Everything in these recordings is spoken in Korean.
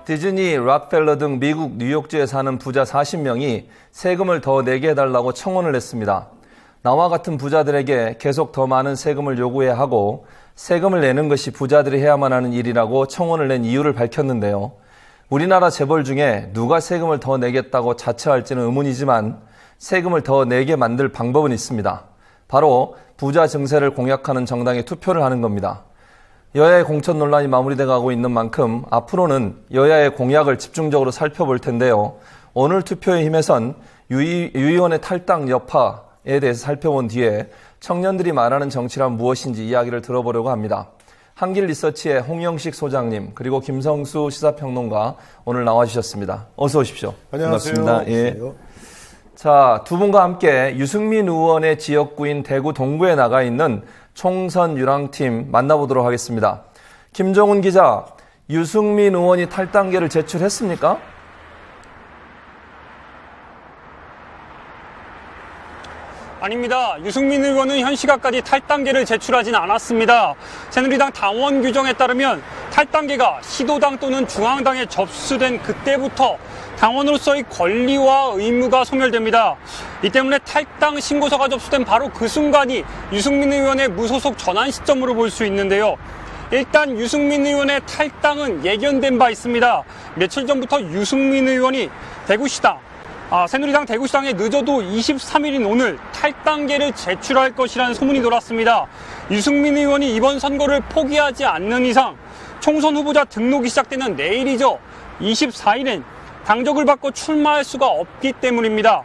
디즈니, 락펠러 등 미국 뉴욕주에 사는 부자 40명이 세금을 더 내게 해달라고 청원을 했습니다. 나와 같은 부자들에게 계속 더 많은 세금을 요구해야 하고 세금을 내는 것이 부자들이 해야만 하는 일이라고 청원을 낸 이유를 밝혔는데요. 우리나라 재벌 중에 누가 세금을 더 내겠다고 자처할지는 의문이지만 세금을 더 내게 만들 방법은 있습니다. 바로 부자 증세를 공약하는 정당에 투표를 하는 겁니다. 여야의 공천 논란이 마무리돼 가고 있는 만큼 앞으로는 여야의 공약을 집중적으로 살펴볼 텐데요. 오늘 투표의 힘에선 유 의원의 탈당 여파에 대해서 살펴본 뒤에 청년들이 말하는 정치란 무엇인지 이야기를 들어보려고 합니다. 한길 리서치의 홍영식 소장님 그리고 김성수 시사평론가 오늘 나와주셨습니다. 어서 오십시오. 안녕하세요. 반갑습니다. 예. 자, 두 분과 함께 유승민 의원의 지역구인 대구 동구에 나가 있는 총선 유랑팀 만나보도록 하겠습니다. 김정훈 기자, 유승민 의원이 탈당계를 제출했습니까? 아닙니다. 유승민 의원은 현 시각까지 탈당계를 제출하진 않았습니다. 새누리당 당원 규정에 따르면 탈당계가 시도당 또는 중앙당에 접수된 그때부터 당원으로서의 권리와 의무가 소멸됩니다. 이 때문에 탈당 신고서가 접수된 바로 그 순간이 유승민 의원의 무소속 전환 시점으로 볼 수 있는데요. 일단 유승민 의원의 탈당은 예견된 바 있습니다. 며칠 전부터 유승민 의원이 새누리당 대구시당에 늦어도 23일인 오늘 탈당계를 제출할 것이라는 소문이 돌았습니다. 유승민 의원이 이번 선거를 포기하지 않는 이상 총선 후보자 등록이 시작되는 내일이죠. 24일엔 당적을 받고 출마할 수가 없기 때문입니다.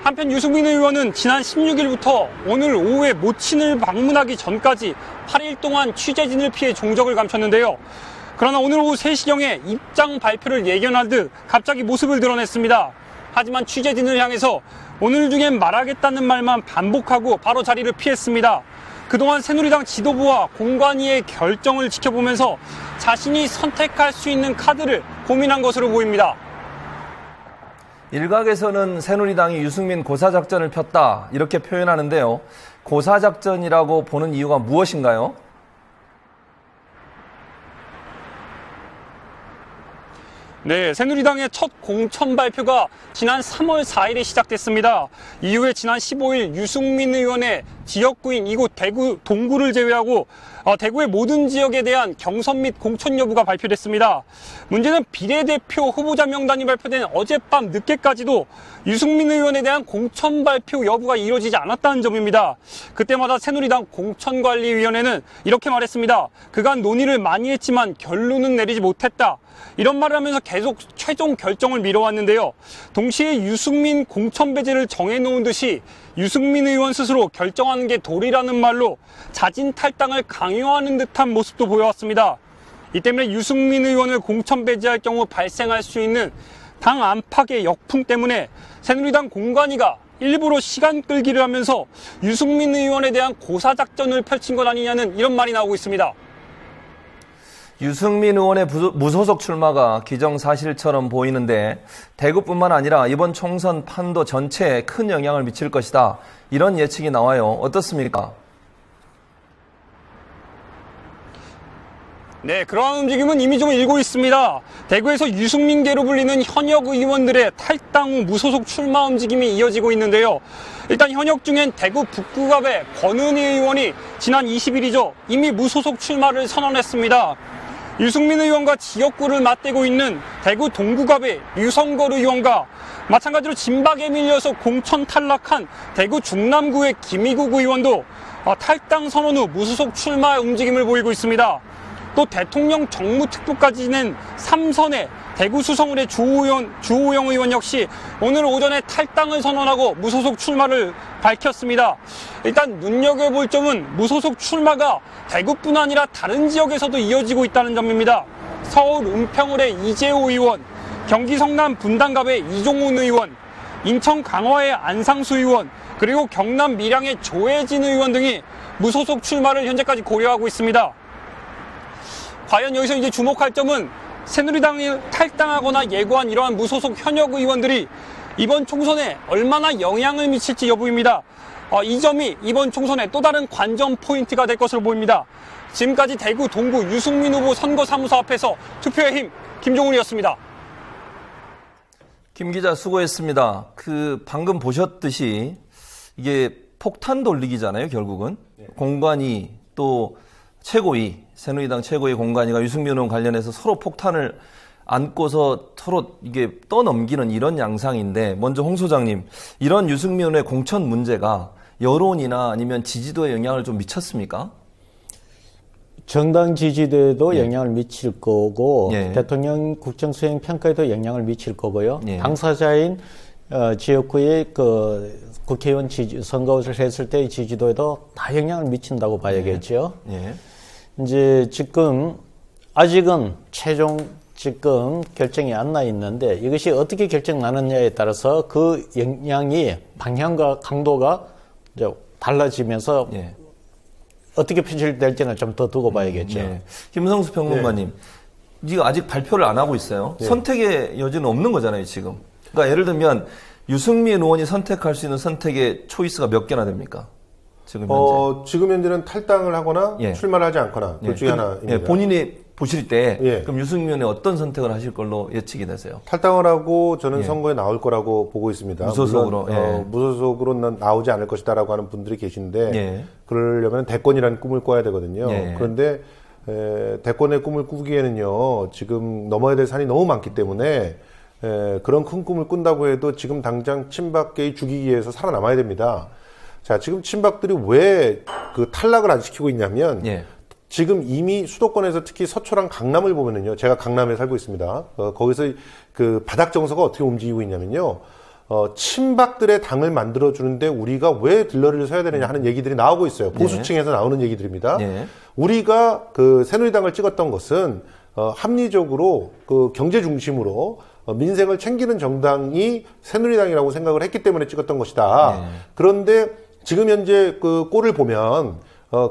한편 유승민 의원은 지난 16일부터 오늘 오후에 모친을 방문하기 전까지 8일 동안 취재진을 피해 종적을 감췄는데요. 그러나 오늘 오후 3시경에 입장 발표를 예견하듯 갑자기 모습을 드러냈습니다. 하지만 취재진을 향해서 오늘 중엔 말하겠다는 말만 반복하고 바로 자리를 피했습니다. 그동안 새누리당 지도부와 공관위의 결정을 지켜보면서 자신이 선택할 수 있는 카드를 고민한 것으로 보입니다. 일각에서는 새누리당이 유승민 고사작전을 폈다 이렇게 표현하는데요. 고사작전이라고 보는 이유가 무엇인가요? 네, 새누리당의 첫 공천 발표가 지난 3월 4일에 시작됐습니다. 이후에 지난 15일 유승민 의원의 지역구인 이곳 대구 동구를 제외하고 대구의 모든 지역에 대한 경선 및 공천 여부가 발표됐습니다. 문제는 비례대표 후보자 명단이 발표된 어젯밤 늦게까지도 유승민 의원에 대한 공천 발표 여부가 이루어지지 않았다는 점입니다. 그때마다 새누리당 공천관리위원회는 이렇게 말했습니다. 그간 논의를 많이 했지만 결론은 내리지 못했다. 이런 말을 하면서 계속 최종 결정을 미뤄왔는데요. 동시에 유승민 공천 배제를 정해놓은 듯이 유승민 의원 스스로 결정하는 게 도리라는 말로 자진 탈당을 강요하는 듯한 모습도 보여왔습니다. 이 때문에 유승민 의원을 공천 배제할 경우 발생할 수 있는 당 안팎의 역풍 때문에 새누리당 공관위가 일부러 시간 끌기를 하면서 유승민 의원에 대한 고사작전을 펼친 것 아니냐는 이런 말이 나오고 있습니다. 유승민 의원의 무소속 출마가 기정사실처럼 보이는데 대구뿐만 아니라 이번 총선 판도 전체에 큰 영향을 미칠 것이다. 이런 예측이 나와요. 어떻습니까? 네, 그러한 움직임은 이미 좀 일고 있습니다. 대구에서 유승민계로 불리는 현역 의원들의 탈당 후 무소속 출마 움직임이 이어지고 있는데요. 일단 현역 중엔 대구 북구갑의 권은희 의원이 지난 20일이죠. 이미 무소속 출마를 선언했습니다. 유승민 의원과 지역구를 맞대고 있는 대구 동구갑의 류성걸 의원과 마찬가지로 진박에 밀려서 공천 탈락한 대구 중남구의 김희국 의원도 탈당 선언 후 무소속 출마 움직임을 보이고 있습니다. 또 대통령 정무특보까지 낸 3선의 대구 수성을의 주호영 의원 역시 오늘 오전에 탈당을 선언하고 무소속 출마를 밝혔습니다. 일단 눈여겨볼 점은 무소속 출마가 대구뿐 아니라 다른 지역에서도 이어지고 있다는 점입니다. 서울 은평을의 이재호 의원, 경기 성남 분당갑의 이종훈 의원, 인천 강화의 안상수 의원, 그리고 경남 밀양의 조혜진 의원 등이 무소속 출마를 현재까지 고려하고 있습니다. 과연 여기서 이제 주목할 점은 새누리당이 탈당하거나 예고한 이러한 무소속 현역 의원들이 이번 총선에 얼마나 영향을 미칠지 여부입니다. 이 점이 이번 총선의 또 다른 관전 포인트가 될 것으로 보입니다. 지금까지 대구 동구 유승민 후보 선거사무소 앞에서 투표의 힘 김종훈이었습니다. 김 기자 수고했습니다. 방금 보셨듯이 이게 폭탄 돌리기잖아요, 결국은. 네. 공관위 또 최고위, 새누리당 최고위 공관위가 유승민 의원 관련해서 서로 폭탄을 안고서 서로 이게 떠넘기는 이런 양상인데, 먼저 홍 소장님, 이런 유승민 의원의 공천 문제가 여론이나 아니면 지지도에 영향을 좀 미쳤습니까? 정당 지지도에도 영향을 미칠 거고, 대통령 국정수행 평가에도 영향을 미칠 거고요. 당사자인 지역구의 국회의원 선거를 했을 때의 지지도에도 다 영향을 미친다고 봐야겠죠. 이제 지금 아직은 최종 결정이 안 나 있는데, 이것이 어떻게 결정나느냐에 따라서 그 영향이 방향과 강도가 이제 달라지면서 어떻게 표출될지는 좀 더 두고 봐야겠죠. 김성수 평론가님, 이거 아직 발표를 안 하고 있어요. 선택의 여지는 없는 거잖아요, 지금. 그러니까 예를 들면 유승민 의원이 선택할 수 있는 선택의 초이스가 몇 개나 됩니까? 지금 현재. 지금 현재는 탈당을 하거나 출마를 하지 않거나 둘 중에 하나입니다. 본인이 보실 때 그럼 유승민 의원이 어떤 선택을 하실 걸로 예측이 되세요? 탈당을 하고 저는 선거에 나올 거라고 보고 있습니다. 무소속으로. 무소속으로는 나오지 않을 것이다라고 하는 분들이 계신데 그러려면 대권이라는 꿈을 꿔야 되거든요. 그런데 대권의 꿈을 꾸기에는요, 지금 넘어야 될 산이 너무 많기 때문에 그런 큰 꿈을 꾼다고 해도 지금 당장 친박계의 죽이기에서 살아남아야 됩니다. 자, 지금 친박들이 왜 탈락을 안 시키고 있냐면 지금 이미 수도권에서 특히 서초랑 강남을 보면은요, 제가 강남에 살고 있습니다. 거기서 바닥 정서가 어떻게 움직이고 있냐면요, 친박들의 당을 만들어주는데 우리가 왜 들러리를 서야 되느냐 하는 얘기들이 나오고 있어요. 보수층에서 나오는 얘기들입니다. 우리가 새누리당을 찍었던 것은 합리적으로 경제 중심으로 민생을 챙기는 정당이 새누리당이라고 생각을 했기 때문에 찍었던 것이다. 그런데 지금 현재 꼴을 보면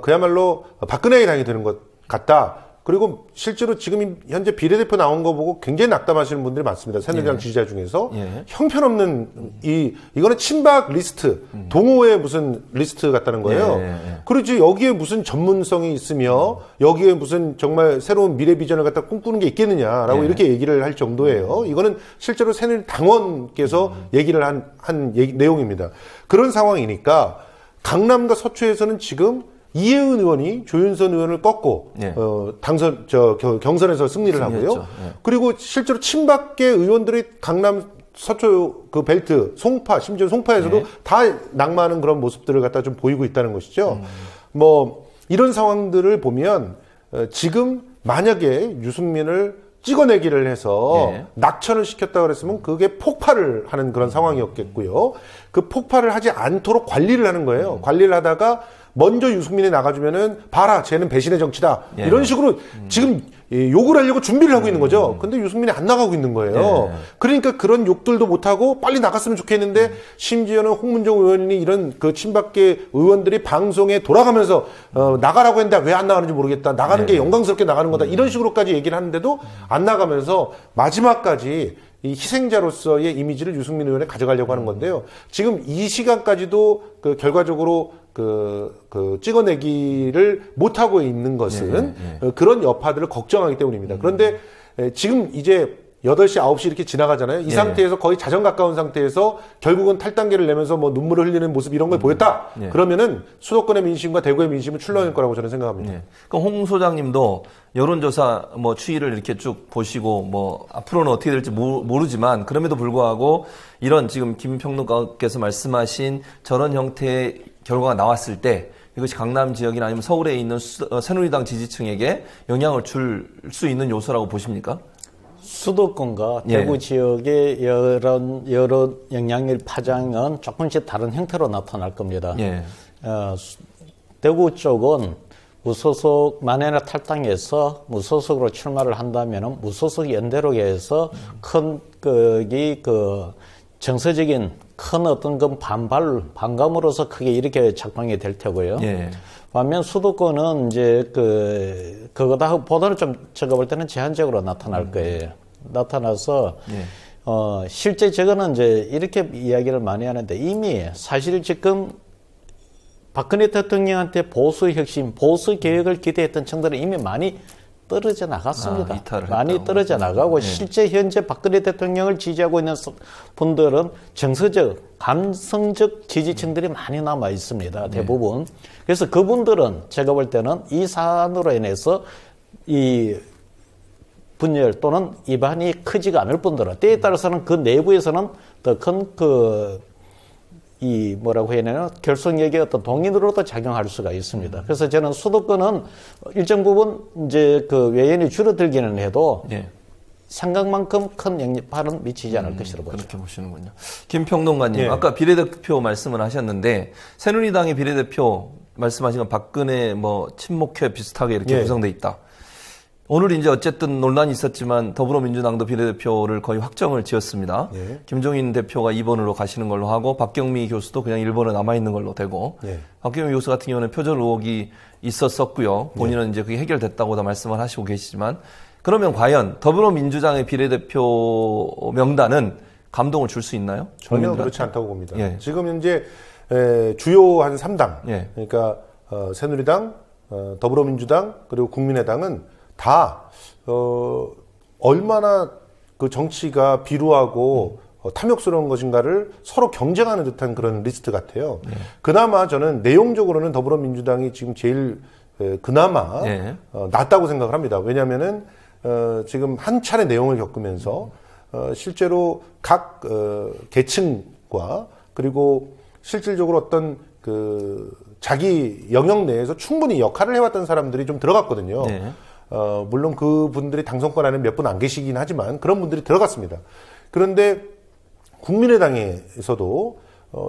그야말로 박근혜의 당이 되는 것 같다. 그리고 실제로 지금 현재 비례대표 나온 거 보고 굉장히 낙담하시는 분들이 많습니다. 새누리당 지지자 중에서. 형편없는 이거는 친박 리스트, 동호회 무슨 리스트 같다는 거예요. 그렇지, 여기에 무슨 전문성이 있으며 여기에 무슨 정말 새로운 미래 비전을 갖다 꿈꾸는 게 있겠느냐라고 이렇게 얘기를 할 정도예요. 이거는 실제로 새누리 당원께서 얘기를 한 내용입니다. 그런 상황이니까 강남과 서초에서는 지금 이혜은 의원이 조윤선 의원을 꺾고 경선에서 승리를 하고요. 그리고 실제로 친박계 의원들이 강남 서초 벨트, 송파, 심지어 송파에서도 다 낙마하는 그런 모습들을 갖다 좀 보이고 있다는 것이죠. 이런 상황들을 보면 지금 만약에 유승민을 찍어내기를 해서 낙천을 시켰다 그랬으면 그게 폭발을 하는 그런 상황이었겠고요. 그 폭발을 하지 않도록 관리를 하는 거예요. 관리를 하다가 먼저 유승민이 나가주면은 봐라, 쟤는 배신의 정치다. 이런 식으로 지금 욕을 하려고 준비를 하고 있는 거죠. 근데 유승민이 안 나가고 있는 거예요. 그러니까 그런 욕들도 못하고 빨리 나갔으면 좋겠는데 심지어는 홍문종 의원이 이런 친박계 의원들이 방송에 돌아가면서 나가라고 했는데 왜 안 나가는지 모르겠다. 나가는 게 영광스럽게 나가는 거다. 이런 식으로까지 얘기를 하는데도 안 나가면서 마지막까지 이 희생자로서의 이미지를 유승민 의원에 가져가려고 하는 건데요. 지금 이 시간까지도 결과적으로 찍어내기를 못하고 있는 것은 그런 여파들을 걱정하기 때문입니다. 그런데 지금 이제 8시, 9시 이렇게 지나가잖아요. 이 상태에서 거의 자정 가까운 상태에서 결국은 탈당계를 내면서 눈물을 흘리는 모습 이런 걸 보였다. 그러면은 수도권의 민심과 대구의 민심은 출렁일 거라고 저는 생각합니다. 그럼 홍 소장님도 여론조사 추이를 이렇게 쭉 보시고 앞으로는 어떻게 될지 모르지만 그럼에도 불구하고 이런 지금 김 평론가께서 말씀하신 저런 형태의 결과가 나왔을 때 이것이 강남 지역이나 아니면 서울에 있는 새누리당 지지층에게 영향을 줄 수 있는 요소라고 보십니까? 수도권과 대구 지역의 여론 영향력 파장은 조금씩 다른 형태로 나타날 겁니다. 대구 쪽은 무소속 만약에 탈당해서 무소속으로 출마를 한다면은 무소속 연대로 해서 큰 정서적인 큰 어떤 반감으로서 크게 이렇게 작동이 될 테고요. 반면 수도권은 이제 그거다 보다는 좀 제가 볼 때는 제한적으로 나타날 거예요. 나타나서 실제 저거는 이제 이렇게 이야기를 많이 하는데 이미 사실 지금 박근혜 대통령한테 보수 혁신, 보수 개혁을 기대했던 층들은 이미 많이 떨어져 나갔습니다. 많이 떨어져 나가고 실제 현재 박근혜 대통령을 지지하고 있는 분들은 정서적, 감성적 지지층들이 많이 남아 있습니다. 대부분. 그래서 그분들은 제가 볼 때는 이 사안으로 인해서 이 분열 또는 이반이 크지가 않을 뿐더러 때에 따라서는 그 내부에서는 더 큰 뭐라고 해야 되나, 결속력의 어떤 동인으로도 작용할 수가 있습니다. 그래서 저는 수도권은 일정 부분 이제 그 외연이 줄어들기는 해도 생각만큼 큰 영향은 미치지 않을 것이라고 보죠. 그렇게 보시는군요. 김평론가님, 아까 비례대표 말씀을 하셨는데 새누리당의 비례대표 말씀하신 건 박근혜 친목회 비슷하게 이렇게 구성돼 있다. 오늘 이제 어쨌든 논란이 있었지만 더불어민주당도 비례대표를 거의 확정을 지었습니다. 김종인 대표가 2번으로 가시는 걸로 하고 박경미 교수도 그냥 1번에 남아있는 걸로 되고 박경미 교수 같은 경우는 표절 의혹이 있었었고요. 본인은 이제 그게 해결됐다고 다 말씀을 하시고 계시지만 그러면 과연 더불어민주당의 비례대표 명단은 감동을 줄 수 있나요? 전혀 그렇지 않다고 봅니다. 지금 현재 주요 한 3당 그러니까 새누리당, 더불어민주당 그리고 국민의당은 다 얼마나 그 정치가 비루하고 탐욕스러운 것인가를 서로 경쟁하는 듯한 그런 리스트 같아요. 그나마 저는 내용적으로는 더불어민주당이 지금 제일 그나마 낫다고 생각을 합니다. 왜냐하면은 지금 한 차례 내용을 겪으면서 실제로 각 계층과 그리고 실질적으로 어떤 그 자기 영역 내에서 충분히 역할을 해왔던 사람들이 좀 들어갔거든요. 물론 그분들이 당선권 안에 몇 분 안 계시긴 하지만 그런 분들이 들어갔습니다. 그런데 국민의당에서도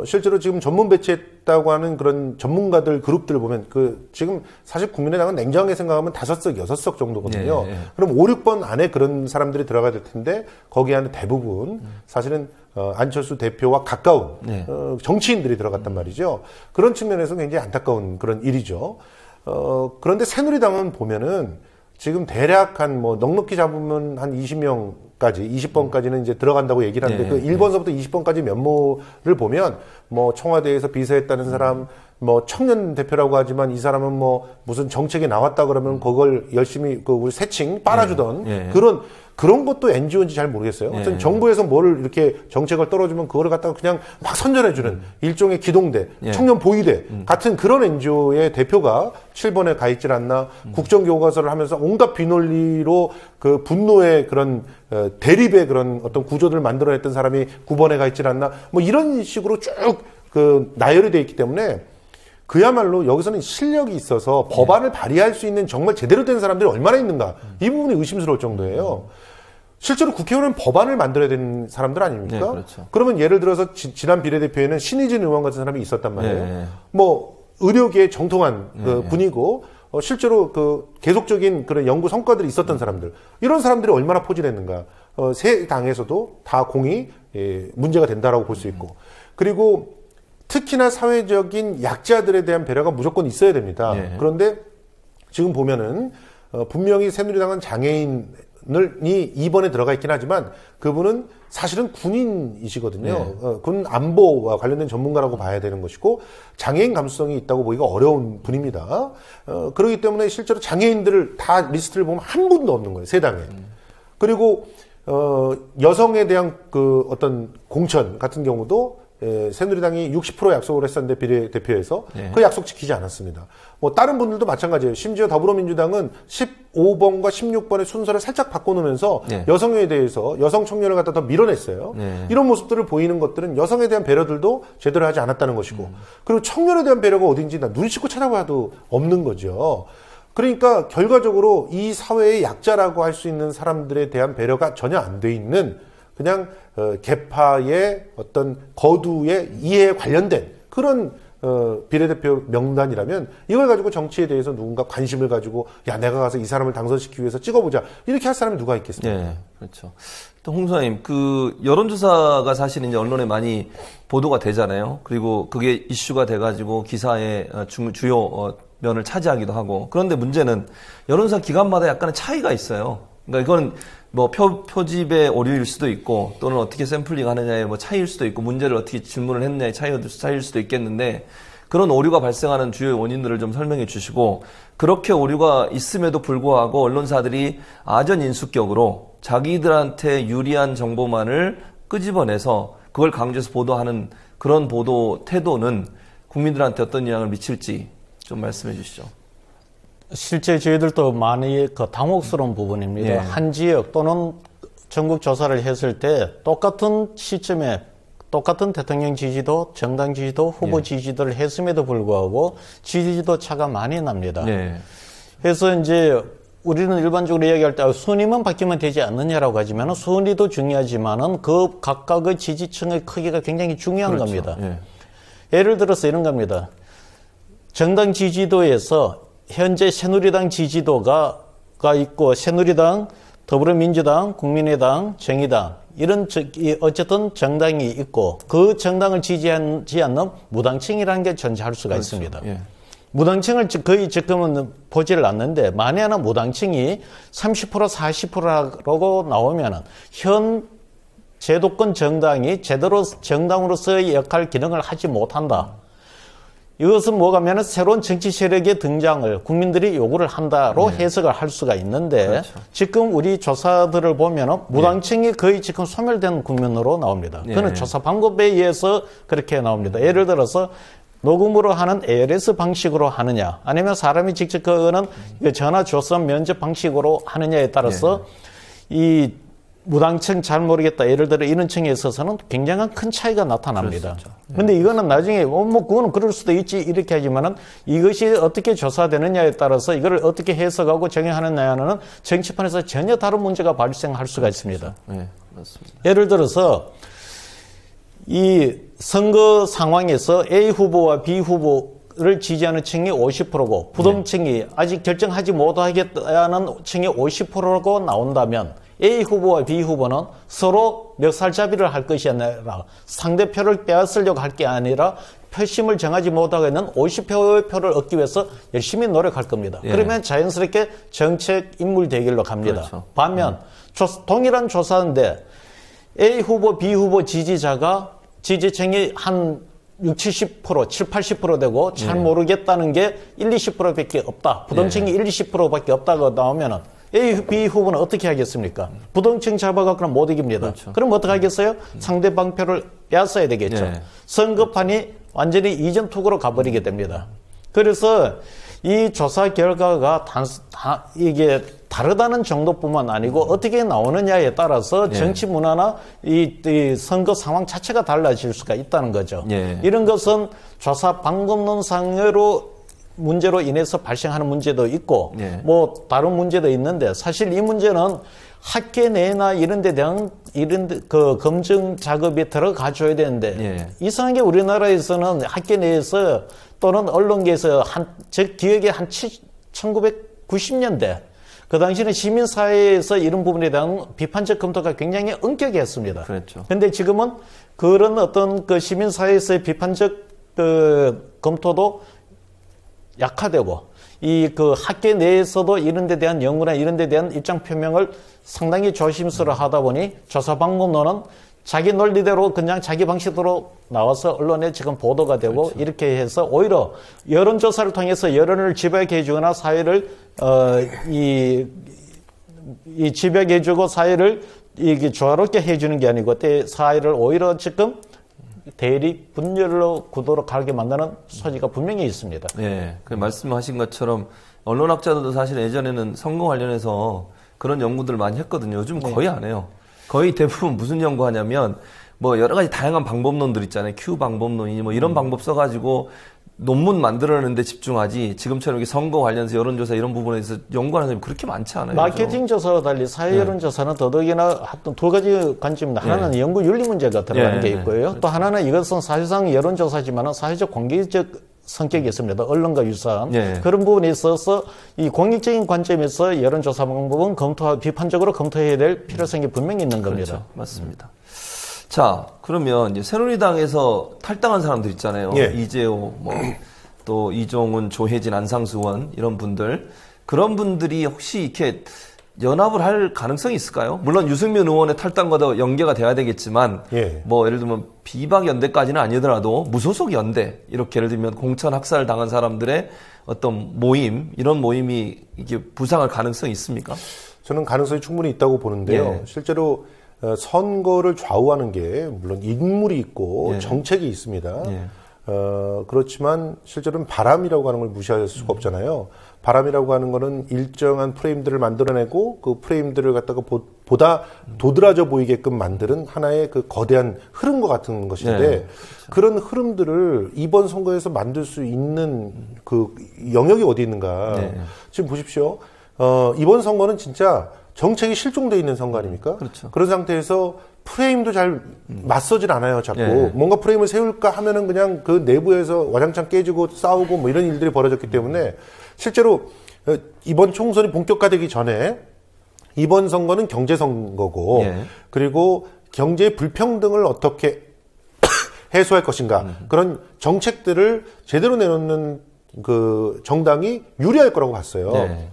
실제로 지금 전문 배치했다고 하는 그런 전문가들 그룹들을 보면 지금 사실 국민의당은 냉정하게 생각하면 5석, 6석 정도거든요. 그럼 5, 6번 안에 그런 사람들이 들어가야 될 텐데 거기 안에 대부분 사실은 안철수 대표와 가까운 정치인들이 들어갔단 말이죠. 그런 측면에서 굉장히 안타까운 그런 일이죠. 그런데 새누리당은 보면은 지금 대략 넉넉히 잡으면 한 20명까지, 20번까지는 이제 들어간다고 얘기를 하는데 그 1번서부터 20번까지 면모를 보면 청와대에서 비서했다는 사람, 청년 대표라고 하지만 이 사람은 무슨 정책에 나왔다 그러면 그걸 열심히 우리 새칭 빨아주던 그런 것도 NGO인지 잘 모르겠어요. 하여튼 정부에서 뭐를 이렇게 정책을 떨어주면 그거를 갖다가 그냥 막 선전해주는 일종의 기동대, 청년 보위대 같은 그런 NGO의 대표가 7번에 가 있질 않나, 국정교과서를 하면서 온갖 비논리로 그 분노의 그런 대립의 그런 어떤 구조들을 만들어냈던 사람이 9번에 가 있질 않나, 이런 식으로 쭉 나열이 돼 있기 때문에 그야말로 여기서는 실력이 있어서 법안을 발의할 수 있는 정말 제대로 된 사람들이 얼마나 있는가, 이 부분이 의심스러울 정도예요. 실제로 국회의원은 법안을 만들어야 되는 사람들 아닙니까? 그렇죠. 그러면 예를 들어서 지난 비례대표에는 신의진 의원 같은 사람이 있었단 말이에요. 의료계의 정통한 분이고 실제로 계속적인 그런 연구 성과들이 있었던 사람들, 이런 사람들이 얼마나 포진했는가. 새 당에서도 다 공이 문제가 된다라고 볼 수 있고, 그리고 특히나 사회적인 약자들에 대한 배려가 무조건 있어야 됩니다. 그런데 지금 보면은 분명히 새누리당은 장애인이 2번에 들어가 있긴 하지만 그분은 사실은 군인이시거든요. 군 안보와 관련된 전문가라고 봐야 되는 것이고 장애인 감수성이 있다고 보기가 어려운 분입니다. 그렇기 때문에 실제로 장애인들을 다 리스트를 보면 한 분도 없는 거예요, 새 당에. 그리고 여성에 대한 어떤 공천 같은 경우도 새누리당이 60% 약속을 했었는데 비례대표에서 그 약속 지키지 않았습니다. 다른 분들도 마찬가지예요. 심지어 더불어민주당은 15번과 16번의 순서를 살짝 바꿔놓으면서 여성에 대해서 여성 청년을 갖다 더 밀어냈어요. 이런 모습들을 보이는 것들은 여성에 대한 배려들도 제대로 하지 않았다는 것이고, 그리고 청년에 대한 배려가 어딘지 나 눈 씻고 찾아봐도 없는 거죠. 그러니까 결과적으로 이 사회의 약자라고 할 수 있는 사람들에 대한 배려가 전혀 안 돼 있는 그냥 계파의 어떤 거두의 이해에 관련된 그런 비례대표 명단이라면 이걸 가지고 정치에 대해서 누군가 관심을 가지고 내가 가서 이 사람을 당선시키기 위해서 찍어보자 이렇게 할 사람이 누가 있겠습니까? 그렇죠. 또 홍수아님, 여론조사가 사실 이제 언론에 많이 보도가 되잖아요. 그리고 그게 이슈가 돼가지고 기사의 주요 면을 차지하기도 하고, 그런데 문제는 여론조사 기관마다 약간의 차이가 있어요. 그러니까 이건 표집의 오류일 수도 있고, 또는 어떻게 샘플링 하느냐의 차이일 수도 있고, 문제를 어떻게 질문을 했느냐의 차이일 수도 있겠는데, 그런 오류가 발생하는 주요 원인들을 좀 설명해 주시고, 그렇게 오류가 있음에도 불구하고 언론사들이 아전인수격으로 자기들한테 유리한 정보만을 끄집어내서 그걸 강조해서 보도하는 그런 보도 태도는 국민들한테 어떤 영향을 미칠지 좀 말씀해 주시죠. 실제 저희들도 많이 당혹스러운 부분입니다. 예. 한 지역 또는 전국 조사를 했을 때 똑같은 시점에 똑같은 대통령 지지도, 정당 지지도, 후보 지지도를 했음에도 불구하고 지지도 차가 많이 납니다. 그래서 이제 우리는 일반적으로 이야기할 때 순위만 바뀌면 되지 않느냐라고 하지만 순위도 중요하지만은 그 각각의 지지층의 크기가 굉장히 중요한 겁니다. 예를 들어서 이런 겁니다. 정당 지지도에서 현재 새누리당 지지도가 있고 새누리당, 더불어민주당, 국민의당, 정의당 이런 어쨌든 정당이 있고 그 정당을 지지하지 않는 무당층이라는 게 존재할 수가 있습니다. 무당층을 거의 지금은 보지를 않는데 만에 하나 무당층이 30% 40%라고 나오면은 현 제도권 정당이 제대로 정당으로서의 역할 기능을 하지 못한다. 이것은 뭐가면은 새로운 정치 세력의 등장을 국민들이 요구를 한다로 해석을 할 수가 있는데 지금 우리 조사들을 보면은 무당층이 거의 지금 소멸된 국면으로 나옵니다. 그건 조사 방법에 의해서 그렇게 나옵니다. 예를 들어서 녹음으로 하는 ALS 방식으로 하느냐 아니면 사람이 직접 그거는 전화 조선 면접 방식으로 하느냐에 따라서 이 무당층 잘 모르겠다. 예를 들어 이런 층에 있어서는 굉장한 큰 차이가 나타납니다. 근데 이거는 나중에 뭐 그거는 그럴 수도 있지 이렇게 하지만은 이것이 어떻게 조사되느냐에 따라서 이거를 어떻게 해석하고 정의하느냐는 정치판에서 전혀 다른 문제가 발생할 수가 있습니다. 맞습니다. 예를 들어서 이 선거 상황에서 A 후보와 B 후보를 지지하는 층이 50%고 부동층이 아직 결정하지 못하겠다는 층이 50%라고 나온다면 A 후보와 B 후보는 서로 멱살잡이를 할 것이 아니라 상대표를 빼앗으려고 할 게 아니라 표심을 정하지 못하고 있는 50표의 표를 얻기 위해서 열심히 노력할 겁니다. 그러면 자연스럽게 정책 인물 대결로 갑니다. 반면 동일한 조사인데 A 후보, B 후보 지지층이 한 60, 70%, 70, 80% 되고 잘 모르겠다는 게 1, 20%밖에 없다. 부동층이 1, 20%밖에 없다고 나오면은 A, B 후보는 어떻게 하겠습니까? 부동층 잡아갖고는 못 이깁니다. 그럼 어떻게 하겠어요? 상대방 표를 빼앗아야 되겠죠. 선거판이 완전히 이전 투구로 가버리게 됩니다. 그래서 이 조사 결과가 이게 다르다는 정도뿐만 아니고 어떻게 나오느냐에 따라서 정치 문화나 이 선거 상황 자체가 달라질 수가 있다는 거죠. 이런 것은 조사 방법론상으로 문제로 인해서 발생하는 문제도 있고 뭐 다른 문제도 있는데 사실 이 문제는 학계 내나 이런 데 대한 그 검증 작업에 들어가줘야 되는데 이상하게 우리나라에서는 학계 내에서 또는 언론계에서 즉 기억에 한 1990년대 그 당시에는 시민사회에서 이런 부분에 대한 비판적 검토가 굉장히 엄격했습니다. 그런데 지금은 그런 어떤 그 시민사회에서의 비판적 그 검토도 약화되고 이 그 학계 내에서도 이런 데 대한 연구나 이런 데 대한 입장 표명을 상당히 조심스러워 하다 보니 조사 방법론은 자기 논리대로 그냥 자기 방식대로 나와서 언론에 지금 보도가 되고 이렇게 해서 오히려 여론조사를 통해서 여론을 집약해 주거나 사회를 이 집약해 주고 사회를 이게 조화롭게 해 주는 게 아니고 사회를 오히려 지금 대립 분열로 구도로 가게 만드는 소지가 분명히 있습니다. 그 말씀하신 것처럼 언론학자들도 사실 예전에는 선거 관련해서 그런 연구들을 많이 했거든요. 요즘 거의 안 해요. 거의 대부분 무슨 연구하냐면 뭐 여러 가지 다양한 방법론들 있잖아요. Q 방법론이니 뭐 이런 방법 써가지고 논문 만들어내는데 집중하지 지금처럼 이렇게 선거 관련해서 여론조사 이런 부분에 대해서 연구하는 사람이 그렇게 많지 않아요. 마케팅 조사와 달리 사회 여론조사는 더더욱이나 두 가지 관점입니다. 하나는 연구 윤리 문제가 들어가는 게 있고요. 또 하나는 이것은 사실상 여론조사지만 사회적 공개적 성격이 있습니다. 언론과 유사한 그런 부분에 있어서 이 공익적인 관점에서 여론조사 방법은 비판적으로 검토해야 될 필요성이 분명히 있는 겁니다. 맞습니다. 자, 그러면 이제 새누리당에서 탈당한 사람들 있잖아요. 이재호, 또 이종훈, 조혜진, 안상수 의원 이런 분들 그런 분들이 혹시 이렇게 연합을 할 가능성이 있을까요? 물론 유승민 의원의 탈당과도 연계가 돼야 되겠지만 예. 뭐 예를 들면 비박 연대까지는 아니더라도 무소속 연대 이렇게 예를 들면 공천 학살 당한 사람들의 어떤 모임 이런 모임이 이게 부상할 가능성이 있습니까? 저는 가능성이 충분히 있다고 보는데요. 예. 실제로 선거를 좌우하는 게 물론 인물이 있고 예. 정책이 있습니다. 예. 그렇지만 실제로는 바람이라고 하는 걸 무시할 수가 없잖아요. 바람이라고 하는 거는 일정한 프레임들을 만들어내고 그 프레임들을 갖다가 보다 도드라져 보이게끔 만드는 하나의 그 거대한 흐름과 같은 것인데 네, 그렇죠. 그런 흐름들을 이번 선거에서 만들 수 있는 그 영역이 어디 있는가. 네. 지금 보십시오. 이번 선거는 진짜 정책이 실종되어 있는 선거 아닙니까? 그렇죠. 그런 상태에서 프레임도 잘 맞서질 않아요, 자꾸. 네. 뭔가 프레임을 세울까 하면은 그냥 그 내부에서 와장창 깨지고 싸우고 뭐 이런 일들이 벌어졌기 때문에 실제로 이번 총선이 본격화되기 전에 이번 선거는 경제 선거고 예. 그리고 경제의 불평등을 어떻게 해소할 것인가 그런 정책들을 제대로 내놓는 그 정당이 유리할 거라고 봤어요. 네.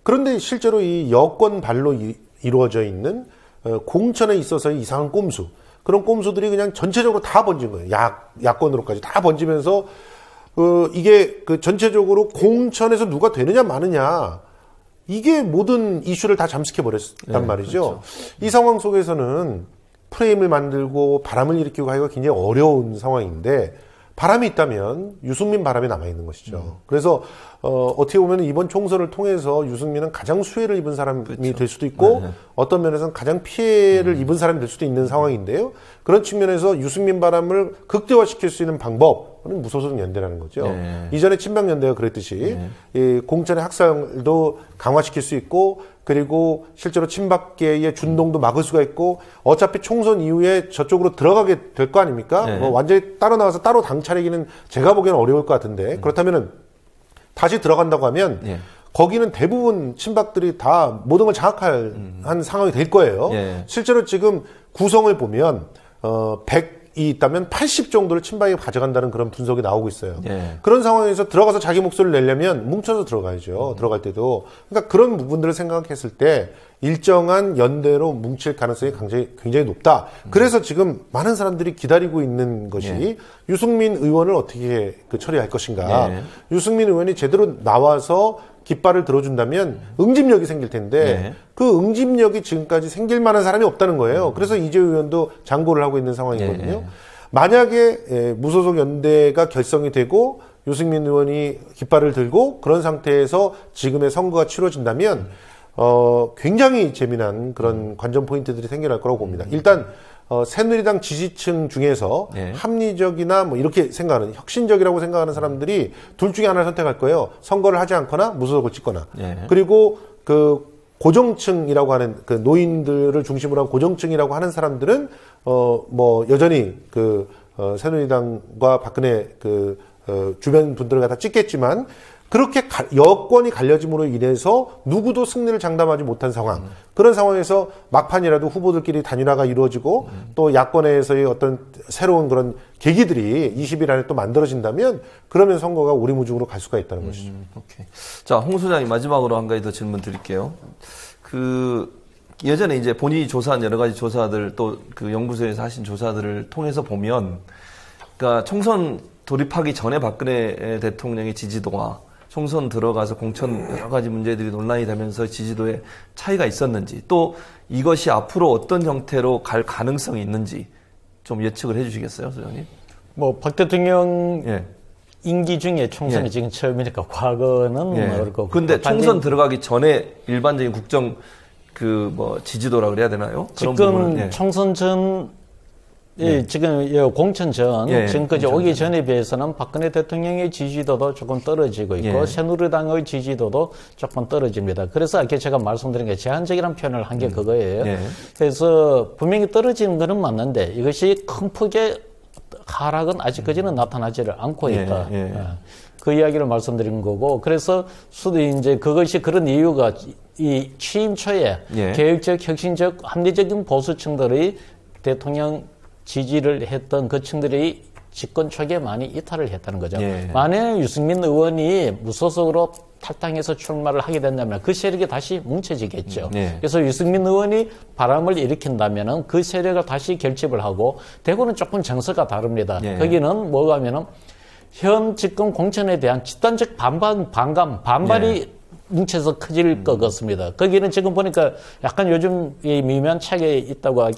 그런데 실제로 이 여권 발로 이루어져 있는 공천에 있어서의 이상한 꼼수 그런 꼼수들이 그냥 전체적으로 다 번진 거예요. 야권으로까지 다 번지면서 이게 그 전체적으로 공천에서 누가 되느냐 마느냐 이게 모든 이슈를 다 잠식해 버렸단 말이죠. 그렇죠. 이 상황 속에서는 프레임을 만들고 바람을 일으키고 하기가 굉장히 어려운 상황인데 바람이 있다면 유승민 바람이 남아있는 것이죠. 그래서 어떻게 보면 이번 총선을 통해서 유승민은 가장 수혜를 입은 사람이 그렇죠. 될 수도 있고 네. 어떤 면에서는 가장 피해를 입은 사람이 될 수도 있는 상황인데요. 그런 측면에서 유승민 바람을 극대화시킬 수 있는 방법은 무소속 연대라는 거죠. 네. 이전에 친박연대가 그랬듯이 이 공천의 학살도 강화시킬 수 있고 그리고 실제로 친박계의 준동도 막을 수가 있고 어차피 총선 이후에 저쪽으로 들어가게 될 거 아닙니까? 네. 뭐 완전히 따로 나와서 따로 당 차리기는 제가 보기에는 어려울 것 같은데 그렇다면은 다시 들어간다고 하면 예. 거기는 대부분 친박들이 다 모든 걸 장악할 한 상황이 될 거예요. 예. 실제로 지금 구성을 보면 100이 있다면 80 정도를 친박이 가져간다는 그런 분석이 나오고 있어요. 예. 그런 상황에서 들어가서 자기 목소리를 내려면 뭉쳐서 들어가야죠. 들어갈 때도. 그러니까 그런 부분들을 생각했을 때 일정한 연대로 뭉칠 가능성이 굉장히 높다. 그래서 지금 많은 사람들이 기다리고 있는 것이 예. 유승민 의원을 어떻게 처리할 것인가. 예. 유승민 의원이 제대로 나와서 깃발을 들어준다면 응집력이 생길 텐데 네. 그 응집력이 지금까지 생길 만한 사람이 없다는 거예요. 그래서 이재호 의원도 장고를 하고 있는 상황이거든요. 네. 만약에 무소속 연대가 결성이 되고 유승민 의원이 깃발을 들고 그런 상태에서 지금의 선거가 치러진다면 굉장히 재미난 그런 관전 포인트들이 생겨날 거라고 봅니다. 일단 새누리당 지지층 중에서 네. 합리적이나 뭐 이렇게 생각하는 혁신적이라고 생각하는 사람들이 둘 중에 하나를 선택할 거예요. 선거를 하지 않거나 무소속을 찍거나. 네. 그리고 그 고정층이라고 하는 그 노인들을 중심으로 한 고정층이라고 하는 사람들은 뭐 여전히 새누리당과 박근혜 주변 분들을 갖다 찍겠지만 그렇게 여권이 갈려짐으로 인해서 누구도 승리를 장담하지 못한 상황. 그런 상황에서 막판이라도 후보들끼리 단일화가 이루어지고 또 야권에서의 어떤 새로운 그런 계기들이 20일 안에 또 만들어진다면 그러면 선거가 오리무중으로 갈 수가 있다는 것이죠. 오케이. 자, 홍 소장님 마지막으로 한 가지 더 질문 드릴게요. 예전에 이제 본인이 조사한 여러 가지 조사들 또 그 연구소에서 하신 조사들을 통해서 보면 그러니까 총선 돌입하기 전에 박근혜 대통령의 지지도와 총선 들어가서 공천 여러 가지 문제들이 논란이 되면서 지지도에 차이가 있었는지 또 이것이 앞으로 어떤 형태로 갈 가능성이 있는지 좀 예측을 해주시겠어요, 소장님? 뭐 박 대통령 예. 임기 중에 총선이 예. 지금 처음이니까 과거는 예. 어릴 거고. 근데 총선 들어가기 전에 일반적인 국정 지지도라 그래야 되나요? 그런 지금 부분은, 예. 총선 전 지금 공천 전 지금까지 오기 전에 비해서는 박근혜 대통령의 지지도도 조금 떨어지고 있고 새누리당의 지지도도 조금 떨어집니다. 그래서 아까 제가 말씀드린 게 제한적이라는 표현을 한 게 그거예요. 그래서 분명히 떨어지는 거는 맞는데 이것이 큰 폭의 하락은 아직까지는 나타나지를 않고 있다. 그 이야기를 말씀드린 거고 그래서 수도 이제 그것이 그런 이유가 이 취임 초에 계획적, 혁신적, 합리적인 보수층들의 대통령 지지를 했던 그 층들이 집권 초기에 많이 이탈을 했다는 거죠. 만약에 유승민 의원이 무소속으로 탈당해서 출마를 하게 된다면 그 세력이 다시 뭉쳐지겠죠. 그래서 유승민 의원이 바람을 일으킨다면 그 세력을 다시 결집을 하고, 대구는 조금 정서가 다릅니다. 거기는 뭐가 하면은 현 집권 공천에 대한 집단적 반발이 뭉쳐서 커질 것 같습니다. 거기는 지금 보니까 약간 요즘 이 미묘한 차이가 있다고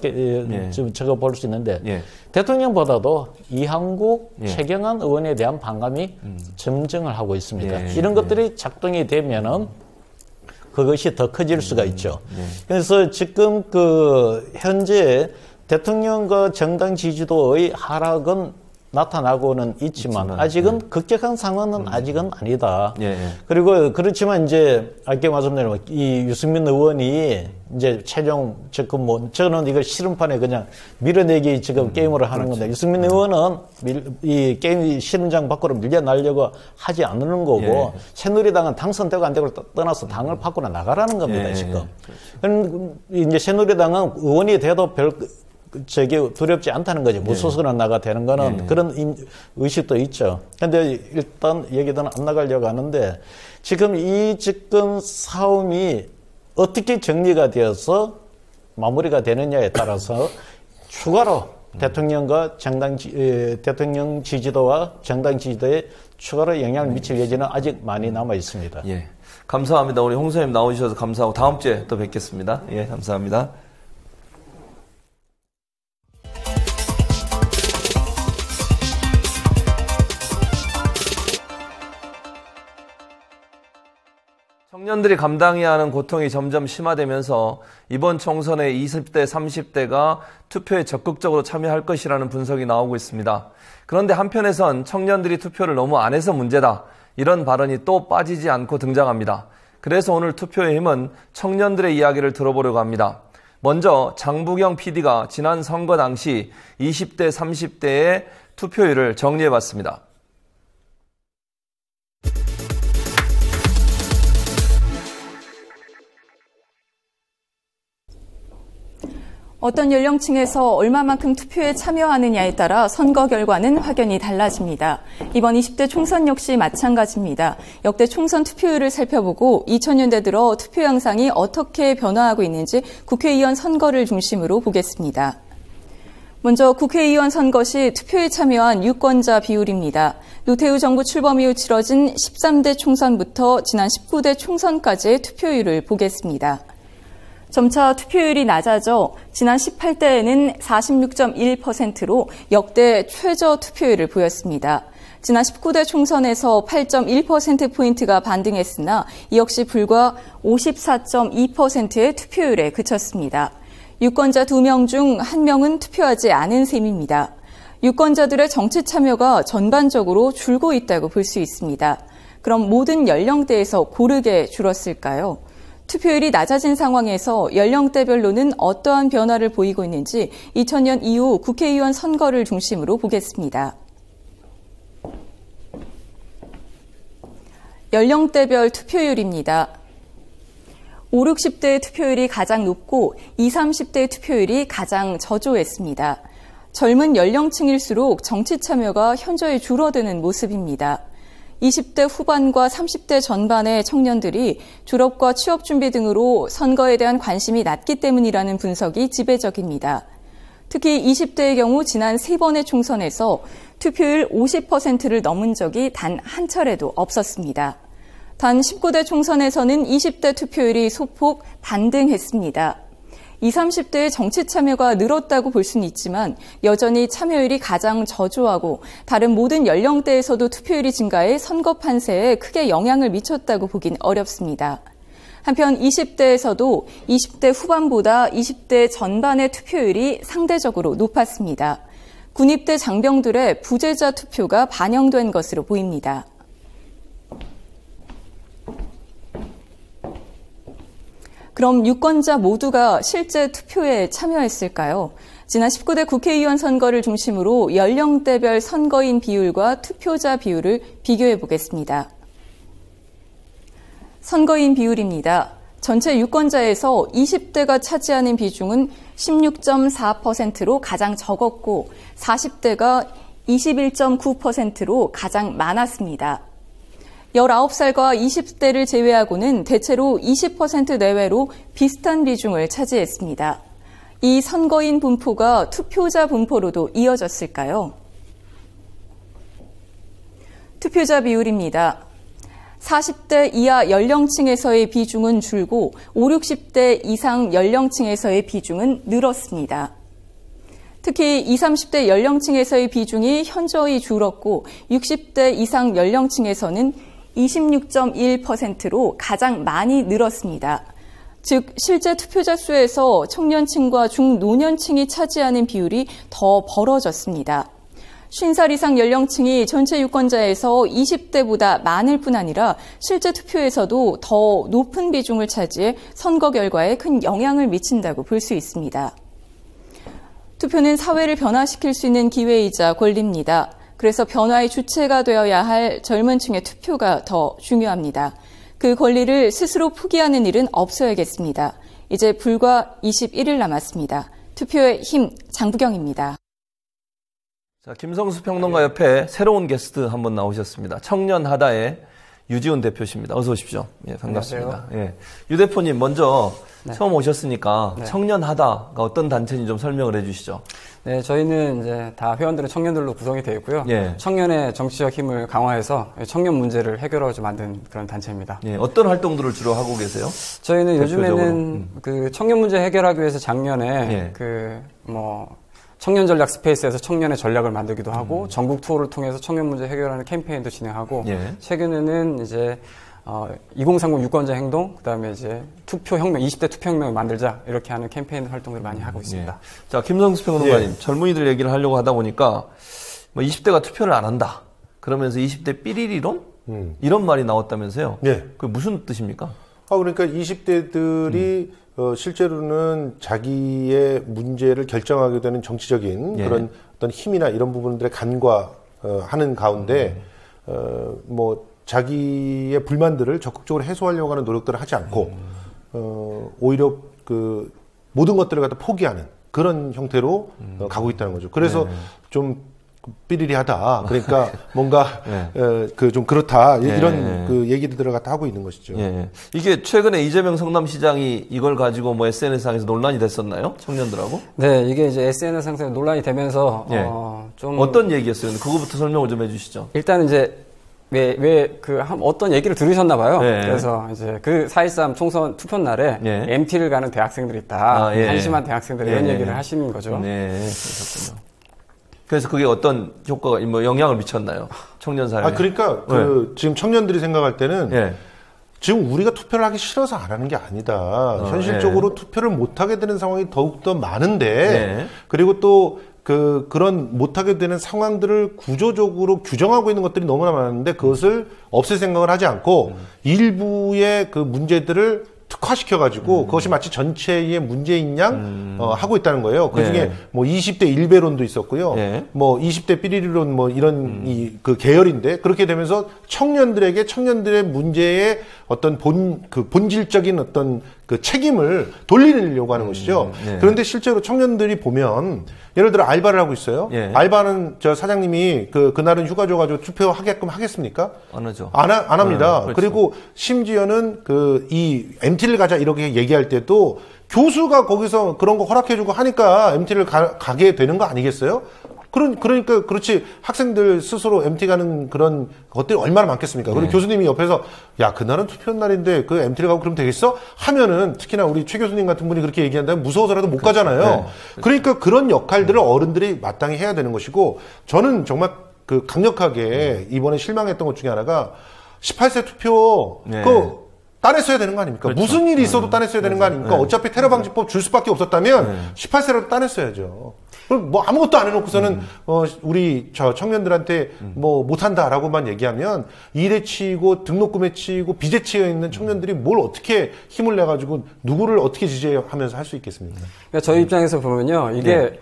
좀 적어 볼 수 있는데, 대통령보다도 이한국, 최경환 의원에 대한 반감이 점증을 하고 있습니다. 이런 것들이 작동이 되면은 그것이 더 커질 수가 있죠. 그래서 지금 현재 대통령과 정당 지지도의 하락은 나타나고는 있지만 아직은 급격한 상황은 아직은 아니다. 그리고 그렇지만 이제 아까 말씀드린 이 유승민 의원이 이제 최종 지금 저는 이걸 실험판에 그냥 밀어내기 지금 게임을 하는 건데, 유승민 의원은 이 게임 실험장 밖으로 밀려나려고 하지 않는 거고, 새누리당은 당선되고 안 되고 떠나서 당을 밖으로 나가라는 겁니다, 지금. 그럼 이제 새누리당은 의원이 돼도 두렵지 않다는 거죠. 무소속으로 나가 되는 거는 그런 의식도 있죠. 근데 일단 얘기는 안 나가려고 하는데, 지금 이 집권 싸움이 어떻게 정리가 되어서 마무리가 되느냐에 따라서 추가로 대통령과 대통령 지지도와 정당 지지도에 추가로 영향을 미칠 여지는 아직 많이 남아 있습니다. 감사합니다. 우리 홍 선생님 나오셔서 감사하고 다음 주에 또 뵙겠습니다. 감사합니다. 청년들이 감당해야 하는 고통이 점점 심화되면서 이번 총선에 20대, 30대가 투표에 적극적으로 참여할 것이라는 분석이 나오고 있습니다. 그런데 한편에선 청년들이 투표를 너무 안 해서 문제다, 이런 발언이 또 빠지지 않고 등장합니다. 그래서 오늘 투표의 힘은 청년들의 이야기를 들어보려고 합니다. 먼저 장부경 PD가 지난 선거 당시 20대, 30대의 투표율을 정리해봤습니다. 어떤 연령층에서 얼마만큼 투표에 참여하느냐에 따라 선거 결과는 확연히 달라집니다. 이번 20대 총선 역시 마찬가지입니다. 역대 총선 투표율을 살펴보고 2000년대 들어 투표 양상이 어떻게 변화하고 있는지 국회의원 선거를 중심으로 보겠습니다. 먼저 국회의원 선거 시 투표에 참여한 유권자 비율입니다. 노태우 정부 출범 이후 치러진 13대 총선부터 지난 19대 총선까지의 투표율을 보겠습니다. 점차 투표율이 낮아져 지난 18대에는 46.1%로 역대 최저 투표율을 보였습니다. 지난 19대 총선에서 8.1%포인트가 반등했으나 이 역시 불과 54.2%의 투표율에 그쳤습니다. 유권자 2명 중 1명은 투표하지 않은 셈입니다. 유권자들의 정치 참여가 전반적으로 줄고 있다고 볼 수 있습니다. 그럼 모든 연령대에서 고르게 줄었을까요? 투표율이 낮아진 상황에서 연령대별로는 어떠한 변화를 보이고 있는지 2000년 이후 국회의원 선거를 중심으로 보겠습니다. 연령대별 투표율입니다. 5, 60대의 투표율이 가장 높고 20, 30대의 투표율이 가장 저조했습니다. 젊은 연령층일수록 정치 참여가 현저히 줄어드는 모습입니다. 20대 후반과 30대 전반의 청년들이 졸업과 취업 준비 등으로 선거에 대한 관심이 낮기 때문이라는 분석이 지배적입니다. 특히 20대의 경우 지난 3번의 총선에서 투표율 50%를 넘은 적이 단 한 차례도 없었습니다. 단 19대 총선에서는 20대 투표율이 소폭 반등했습니다. 20, 30대의 정치 참여가 늘었다고 볼 수는 있지만 여전히 참여율이 가장 저조하고 다른 모든 연령대에서도 투표율이 증가해 선거 판세에 크게 영향을 미쳤다고 보긴 어렵습니다. 한편 20대에서도 20대 후반보다 20대 전반의 투표율이 상대적으로 높았습니다. 군입대 장병들의 부재자 투표가 반영된 것으로 보입니다. 그럼 유권자 모두가 실제 투표에 참여했을까요? 지난 19대 국회의원 선거를 중심으로 연령대별 선거인 비율과 투표자 비율을 비교해 보겠습니다. 선거인 비율입니다. 전체 유권자에서 20대가 차지하는 비중은 16.4%로 가장 적었고 40대가 21.9%로 가장 많았습니다. 19살과 20대를 제외하고는 대체로 20% 내외로 비슷한 비중을 차지했습니다. 이 선거인 분포가 투표자 분포로도 이어졌을까요? 투표자 비율입니다. 40대 이하 연령층에서의 비중은 줄고 50, 60대 이상 연령층에서의 비중은 늘었습니다. 특히 20, 30대 연령층에서의 비중이 현저히 줄었고 60대 이상 연령층에서는 26.1%로 가장 많이 늘었습니다. 즉 실제 투표자 수에서 청년층과 중노년층이 차지하는 비율이 더 벌어졌습니다. 50살 이상 연령층이 전체 유권자에서 20대보다 많을 뿐 아니라 실제 투표에서도 더 높은 비중을 차지해 선거 결과에 큰 영향을 미친다고 볼 수 있습니다. 투표는 사회를 변화시킬 수 있는 기회이자 권리입니다. 그래서 변화의 주체가 되어야 할 젊은 층의 투표가 더 중요합니다. 그 권리를 스스로 포기하는 일은 없어야겠습니다. 이제 불과 21일 남았습니다. 투표의 힘, 장부경입니다. 자, 김성수 평론가 옆에 새로운 게스트 한번 나오셨습니다. 청년하다의 유지훈 대표십니다. 어서 오십시오. 예, 반갑습니다. 예. 유 대표님 먼저 처음 오셨으니까 청년하다가 어떤 단체인지 좀 설명을 해주시죠. 네, 저희는 이제 다 회원들은 청년들로 구성이 되어 있고요. 청년의 정치적 힘을 강화해서 청년 문제를 해결하고자 만든 그런 단체입니다. 어떤 활동들을 주로 하고 계세요? 저희는 요즘에는 그 청년 문제 해결하기 위해서 작년에 청년 전략 스페이스에서 청년의 전략을 만들기도 하고 전국 투어를 통해서 청년 문제 해결하는 캠페인도 진행하고 최근에는 이제 2030 유권자 행동, 그다음에 이제 투표혁명, 20대 투표혁명을 만들자 이렇게 하는 캠페인 활동을 많이 하고 있습니다. 자, 김성수 평론가님, 젊은이들 얘기를 하려고 하다 보니까 20대가 투표를 안 한다. 그러면서 20대 삐리리론? 이런 말이 나왔다면서요? 그게 무슨 뜻입니까? 그러니까 20대들이 실제로는 자기의 문제를 결정하게 되는 정치적인 그런 어떤 힘이나 이런 부분들에 간과하는 가운데 자기의 불만들을 적극적으로 해소하려고 하는 노력들을 하지 않고 오히려 그 모든 것들을 갖다 포기하는 그런 형태로 가고 있다는 거죠. 그래서 좀 삐리리하다. 그러니까 뭔가 좀 그렇다. 이런 그 얘기들을 갖다 하고 있는 것이죠. 이게 최근에 이재명 성남시장이 이걸 가지고 SNS상에서 논란이 됐었나요? 청년들하고? 네, 이게 이제 SNS상에서 논란이 되면서 좀 어떤 얘기였어요? 그거부터 설명을 좀 해주시죠. 일단 이제 어떤 얘기를 들으셨나 봐요. 그래서 이제 그 4.13 총선 투표 날에 MT를 가는 대학생들이 있다. 한심한 대학생들 이런 얘기를 하시는 거죠. 그렇군요. 그래서 그게 어떤 효과가, 영향을 미쳤나요? 청년 사회에. 그러니까, 지금 청년들이 생각할 때는, 지금 우리가 투표를 하기 싫어서 안 하는 게 아니다. 현실적으로 투표를 못 하게 되는 상황이 더욱더 많은데, 그리고 또, 그런 못하게 되는 상황들을 구조적으로 규정하고 있는 것들이 너무나 많은데, 그것을 없앨 생각을 하지 않고, 일부의 그 문제들을 특화시켜가지고 그것이 마치 전체의 문제인 양 하고 있다는 거예요. 그 중에 20대 일배론도 있었고요. 20대 삐리리론 이런 그 계열인데 그렇게 되면서 청년들의 문제의 어떤 본질적인 어떤 그 책임을 돌리려고 하는 것이죠. 그런데 실제로 청년들이 보면 예를 들어 알바를 하고 있어요. 알바는 저 사장님이 그날은 휴가 줘가지고 투표하게끔 하겠습니까? 안 하죠. 안 합니다. 그렇죠. 그리고 심지어는 이 MT를 가자 이렇게 얘기할 때도 교수가 거기서 그런 거 허락해주고 하니까 MT를 가게 되는 거 아니겠어요? 그러니까 그렇지 학생들 스스로 MT 가는 그런 것들이 얼마나 많겠습니까? 그리고 교수님이 옆에서 야 그날은 투표 날인데 그 MT를 가고 그러면 되겠어? 하면은 특히나 우리 최 교수님 같은 분이 그렇게 얘기한다면 무서워서라도 못 가잖아요. 그러니까 그런 역할들을 어른들이 마땅히 해야 되는 것이고 저는 정말 강력하게 이번에 실망했던 것 중에 하나가 18세 투표 따냈어야 되는 거 아닙니까? 그렇죠. 무슨 일이 있어도 따냈어야 되는 거 아닙니까? 어차피 테러 방지법 줄 수밖에 없었다면 18세라도 따냈어야죠. 그럼 아무것도 안 해놓고서는 우리 청년들한테 못한다라고만 얘기하면 일에 치이고 등록금에 치이고 빚에 치여 있는 청년들이 뭘 어떻게 힘을 내가지고 누구를 어떻게 지지하면서 할 수 있겠습니까? 그러니까 저희 입장에서 보면요, 이게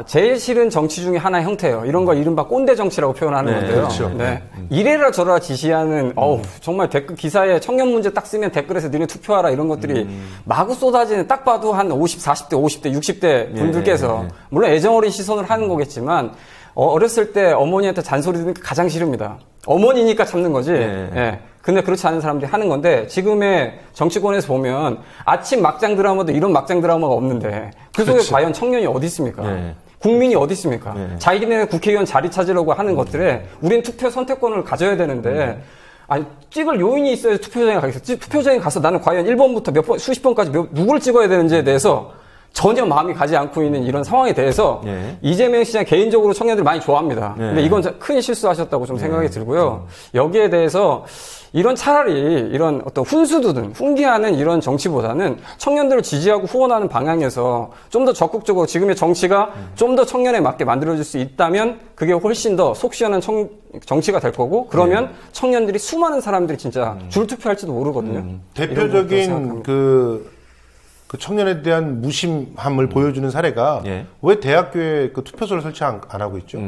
제일 싫은 정치 중에 하나의 형태예요. 이런 걸 이른바 꼰대 정치라고 표현하는 건데요. 그렇죠. 이래라 저래라 지시하는, 정말 댓글 기사에 청년 문제 딱 쓰면 댓글에서 너네 투표하라 이런 것들이 마구 쏟아지는 딱 봐도 한 40대, 50대, 60대 분들께서, 물론 애정어린 시선을 하는 거겠지만, 어렸을 때 어머니한테 잔소리 듣는 게 가장 싫습니다. 어머니니까 참는 거지. 네. 예. 근데 그렇지 않은 사람들이 하는 건데 지금의 정치권에서 보면 아침 막장 드라마도 이런 막장 드라마가 없는데 그 속에 그렇죠. 과연 청년이 어디 있습니까? 네. 국민이 어디 있습니까? 네. 자기네 국회의원 자리 찾으려고 하는 것들에 우린 투표 선택권을 가져야 되는데 아니 찍을 요인이 있어야 투표장에 가겠어. 투표장에 가서 나는 과연 1번부터 몇 번, 수십 번까지 누구를 찍어야 되는지에 대해서 전혀 마음이 가지 않고 있는 이런 상황에 대해서 이재명 시장 개인적으로 청년들 많이 좋아합니다. 근데 이건 큰 실수하셨다고 좀 생각이 들고요. 여기에 대해서 이런 차라리 이런 어떤 훈수두든 훈계하는 이런 정치보다는 청년들을 지지하고 후원하는 방향에서 좀 더 적극적으로 지금의 정치가 좀 더 청년에 맞게 만들어질 수 있다면 그게 훨씬 더 속 시원한 정치가 될 거고 그러면 청년들이 수많은 사람들이 진짜 줄 투표할지도 모르거든요. 대표적인 그 청년에 대한 무심함을 보여주는 사례가 왜 대학교에 그 투표소를 설치 안 하고 있죠?